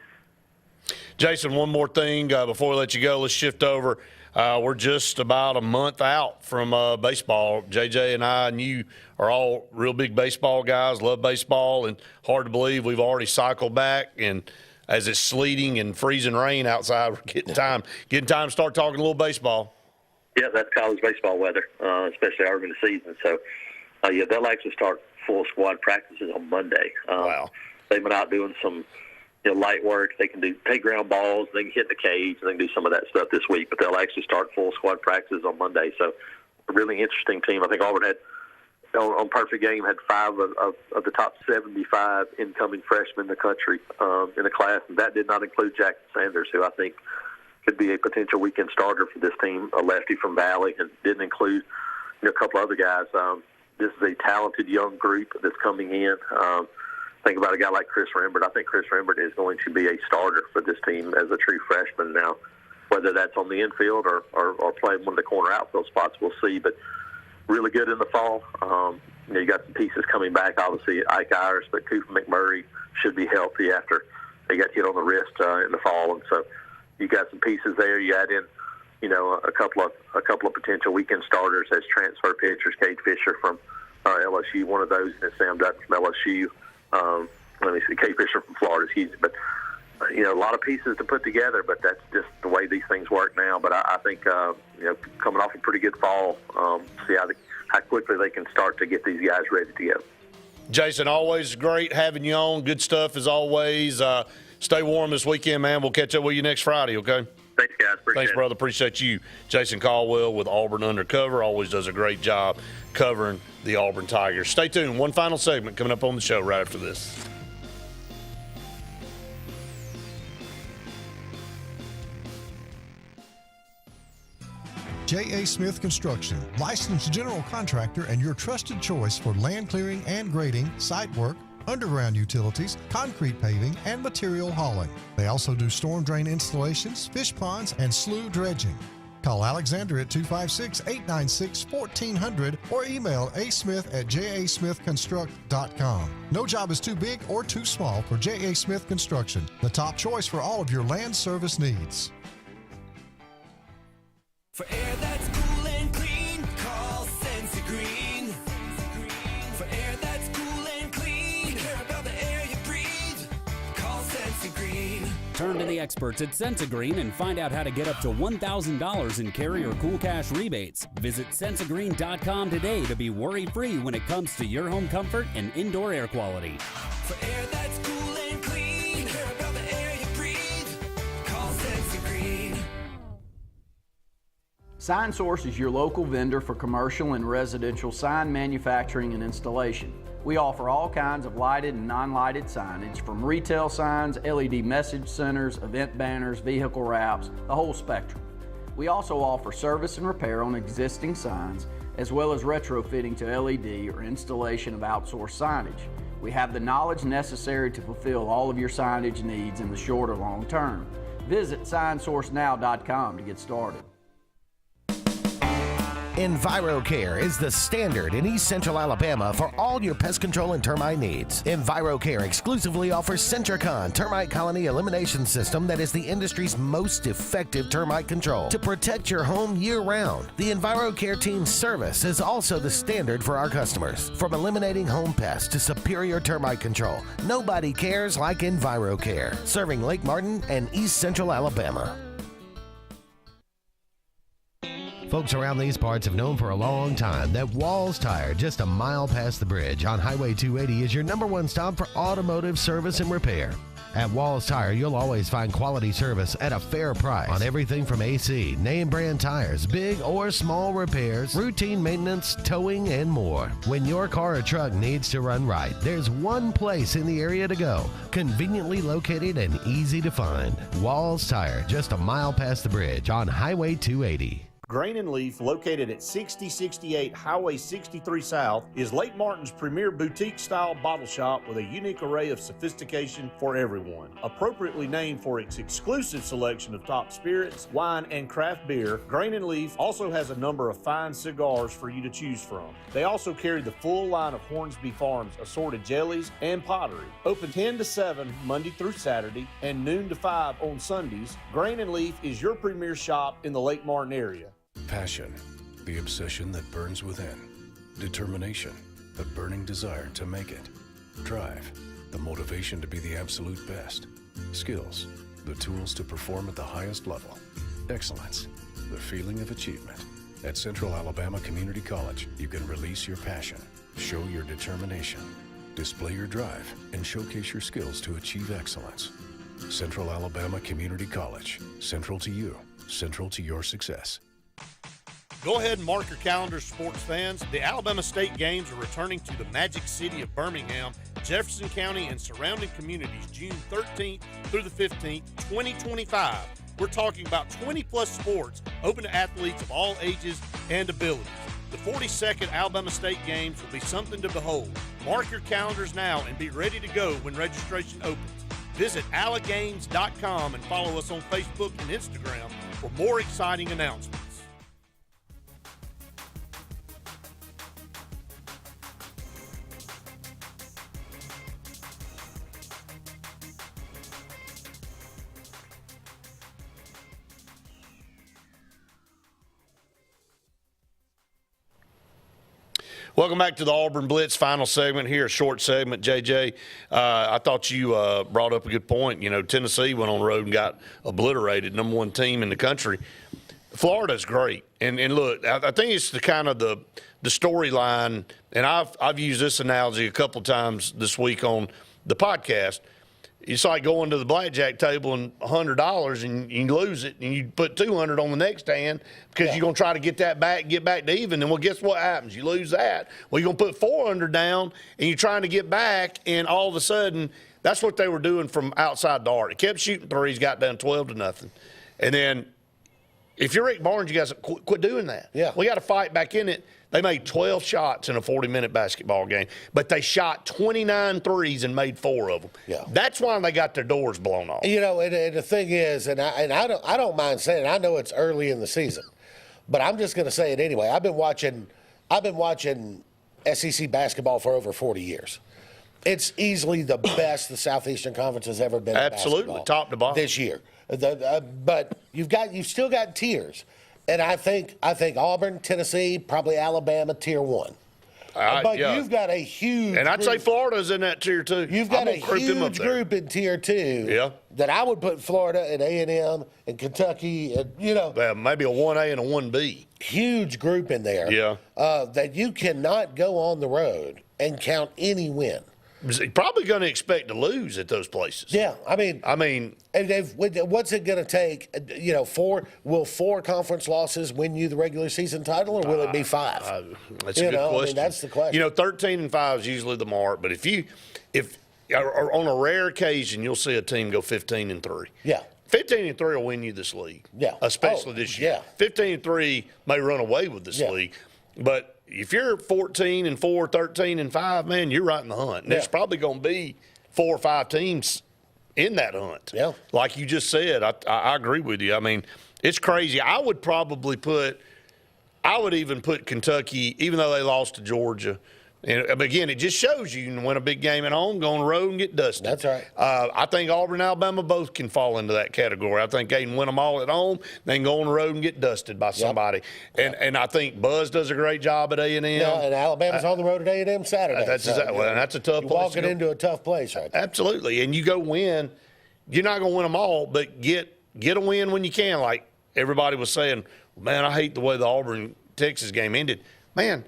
Jason, one more thing before we let you go. Let's shift over. We're just about a month out from baseball. JJ and I and you are all real big baseball guys, love baseball, and hard to believe we've already cycled back. And as it's sleeting and freezing rain outside, we're getting time to start talking a little baseball. Yeah, that's college baseball weather, especially early in the season. So, they'll actually start full squad practices on Monday. Wow. They've been out doing some light work. They can take ground balls, they can hit the cage, and they can do some of that stuff this week, but they'll actually start full squad practices on Monday. So a really interesting team. I think Auburn had, on Perfect Game, had 5 of the top 75 incoming freshmen in the country in the class, and that did not include Jackson Sanders, who I think could be a potential weekend starter for this team, a lefty from Valley, and didn't include a couple other guys. this is a talented young group that's coming in. Think about a guy like Chris Rembert. I think Chris Rembert is going to be a starter for this team as a true freshman now. Whether that's on the infield or playing one of the corner outfield spots, we'll see. But really good in the fall. You got some pieces coming back. Obviously, Ike Ayers, but Cooper McMurray should be healthy after they got hit on the wrist in the fall. And so you got some pieces there. You add in, a couple of potential weekend starters as transfer pitchers. Cade Fisher from LSU, one of those, and Sam Dutton from LSU. Let me see, Cade Fisher from Florida. Excuse me. But a lot of pieces to put together, but that's just the way these things work now. But I think, coming off a pretty good fall, see how quickly they can start to get these guys ready to go. Jason, always great having you on. Good stuff as always. Stay warm this weekend, man. We'll catch up with you next Friday, okay? Thanks, guys. Thanks, brother. Appreciate you. Jason Caldwell with Auburn Undercover always does a great job covering the Auburn Tigers. Stay tuned. One final segment coming up on the show right after this. J.A. Smith Construction, licensed general contractor and your trusted choice for land clearing and grading, site work, underground utilities, concrete paving, and material hauling. They also do storm drain installations, fish ponds, and slough dredging. Call Alexander at 256-896-1400 or email asmith@jasmithconstruct.com. No job is too big or too small for J.A. Smith Construction, the top choice for all of your land service needs. For air that's cool and clean, call Sensi Green. For air that's cool and clean, care about the air you breathe, call Sensi Green. Turn to the experts at Sensigreen and find out how to get up to $1,000 in carry or cool cash rebates. Visit Sensigreen.com today to be worry-free when it comes to your home comfort and indoor air quality. For air that's cool and clean, care about the air you breathe, call Sensi Green. Sign Source is your local vendor for commercial and residential sign manufacturing and installation. We offer all kinds of lighted and non-lighted signage, from retail signs, LED message centers, event banners, vehicle wraps, the whole spectrum. We also offer service and repair on existing signs, as well as retrofitting to LED or installation of outsourced signage. We have the knowledge necessary to fulfill all of your signage needs in the short or long term. Visit signsourcenow.com to get started. EnviroCare is the standard in East Central Alabama for all your pest control and termite needs. EnviroCare exclusively offers Centricon termite colony elimination system that is the industry's most effective termite control to protect your home year-round. The EnviroCare team's service is also the standard for our customers. From eliminating home pests to superior termite control, nobody cares like EnviroCare, serving Lake Martin and East Central Alabama. Folks around these parts have known for a long time that Walls Tire, just a mile past the bridge on Highway 280, is your #1 stop for automotive service and repair. At Walls Tire, you'll always find quality service at a fair price on everything from AC, name brand tires, big or small repairs, routine maintenance, towing, and more. When your car or truck needs to run right, there's one place in the area to go, conveniently located and easy to find. Walls Tire, just a mile past the bridge on Highway 280. Grain and Leaf, located at 6068 Highway 63 South, is Lake Martin's premier boutique-style bottle shop with a unique array of sophistication for everyone. Appropriately named for its exclusive selection of top spirits, wine, and craft beer, Grain and Leaf also has a number of fine cigars for you to choose from. They also carry the full line of Hornsby Farms assorted jellies and pottery. Open 10 to 7 Monday through Saturday and noon to 5 on Sundays, Grain and Leaf is your premier shop in the Lake Martin area. Passion, the obsession that burns within. Determination, the burning desire to make it. Drive, the motivation to be the absolute best. Skills, the tools to perform at the highest level. Excellence, the feeling of achievement. At Central Alabama Community College, you can release your passion, show your determination, display your drive, and showcase your skills to achieve excellence. Central Alabama Community College, central to you, central to your success. Go ahead and mark your calendars, sports fans. The Alabama State Games are returning to the Magic City of Birmingham, Jefferson County, and surrounding communities June 13th through the 15th, 2025. We're talking about 20-plus sports open to athletes of all ages and abilities. The 42nd Alabama State games will be something to behold. Mark your calendars now and be ready to go when registration opens. Visit allagames.com and follow us on Facebook and Instagram for more exciting announcements. Welcome back to the Auburn Blitz final segment here, a short segment. JJ, I thought you brought up a good point. You know, Tennessee went on the road and got obliterated, number one team in the country. Florida's great. And look, I think it's the kind of the storyline, and I've used this analogy a couple times this week on the podcast. It's like going to the blackjack table and $100 and you lose it, and you put $200 on the next hand because you're going to try to get that back, get back to even. And well, guess what happens? You lose that. Well, you're going to put $400 down and you're trying to get back, and all of a sudden, that's what they were doing from outside the arc. They kept shooting threes, got down 12-0. And then if you're Rick Barnes, you guys quit doing that. Yeah. We got to fight back in it. They made 12 shots in a 40-minute basketball game, but they shot 29 threes and made 4 of them. Yeah. That's why they got their doors blown off. You know, and the thing is, and I don't mind saying it, I know it's early in the season, but I'm just going to say it anyway. I've been watching SEC basketball for over 40 years. It's easily the best the Southeastern Conference has ever been. Absolutely, top to bottom this year. But you've still got tiers. And I think Auburn, Tennessee, probably Alabama, tier 1. But you've got a huge and I'd group. Say Florida's in that tier 2. You've got a huge group in tier 2 that I would put Florida and A&M and Kentucky and, you know. Maybe a 1A and a 1B. Huge group in there that you cannot go on the road and count any win. Probably going to expect to lose at those places. Yeah, I mean, what's it going to take? You know, will 4 conference losses win you the regular season title, or will it be 5? That's a good question. I mean, that's the question. You know, 13-5 is usually the mark, but if on a rare occasion you'll see a team go 15-3. Yeah. 15-3 will win you this league. Yeah. Especially this year. Yeah. 15-3 may run away with this league, but if you're 14-4, 13-5, man, you're right in the hunt. And there's probably going to be 4 or 5 teams in that hunt. Yeah. Like you just said, I agree with you. I mean, it's crazy. I would even put Kentucky, even though they lost to Georgia. And again, it just shows you can win a big game at home, go on the road and get dusted. That's right. I think Auburn and Alabama both can fall into that category. I think they can win them all at home, then go on the road and get dusted by somebody. And I think Buzz does a great job at A&M. Yeah, and Alabama's on the road at A&M Saturday. That's exactly, and that's a tough place. You're walking into a tough place right there. Absolutely, and you go win. You're not going to win them all, but get a win when you can. Like everybody was saying, man, I hate the way the Auburn-Texas game ended. Man,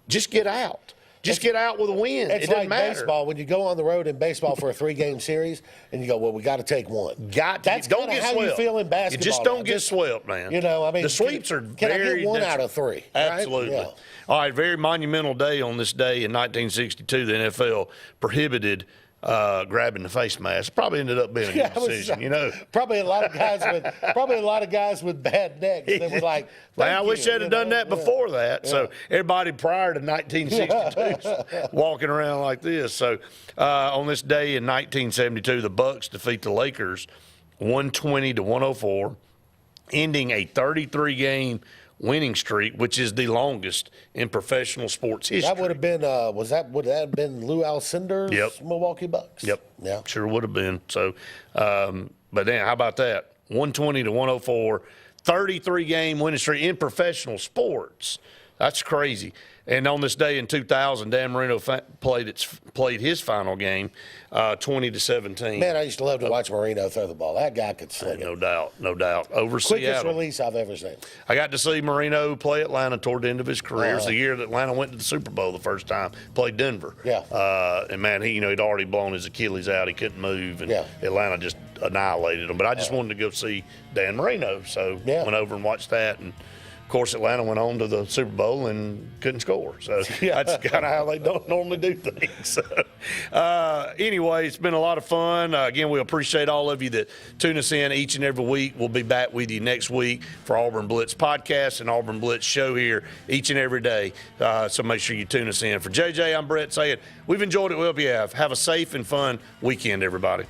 just get out. Just get out with a win. It's it doesn't like matter. Baseball. When you go on the road in baseball for a 3-game series, and you go, well, we got to take one. That's don't kind of get how swept. you feel in basketball. You just don't get swept, man. You know, I mean, the sweeps are can very. I get 1 out of 3? Absolutely. Right? Yeah. All right, very monumental day on this day in 1962. The NFL prohibited grabbing the face mask. Probably ended up being a good decision, you know. Probably a lot of guys with bad necks that were like, I wish they'd have done that before that. So everybody prior to 1962 walking around like this. So on this day in 1972, the Bucks defeat the Lakers 120-104, ending a 33-game winning streak, which is the longest in professional sports history. That would have been would that have been Lou Alcindor's Milwaukee Bucks? Yep. Yeah. Sure would have been. So, but then how about that? 120-104, 33-game winning streak in professional sports. That's crazy. And on this day in 2000, Dan Marino played his final game, 20-17. Man, I used to love to watch Marino throw the ball. That guy could sling it. No doubt. Over Quickest Seattle. release I've ever seen. I got to see Marino play Atlanta toward the end of his career. It was the year that Atlanta went to the Super Bowl the first time. Played Denver. Yeah. And man, he'd already blown his Achilles out. He couldn't move, and Atlanta just annihilated him. But I just wanted to go see Dan Marino, so went over and watched that. And of course, Atlanta went on to the Super Bowl and couldn't score. So that's kind of how they don't normally do things. Anyway, it's been a lot of fun. Again, we appreciate all of you that tune us in each and every week. We'll be back with you next week for Auburn Blitz podcast and Auburn Blitz show here each and every day. So make sure you tune us in. For JJ, I'm Brett saying we've enjoyed it. We hope you have. Have a safe and fun weekend, everybody.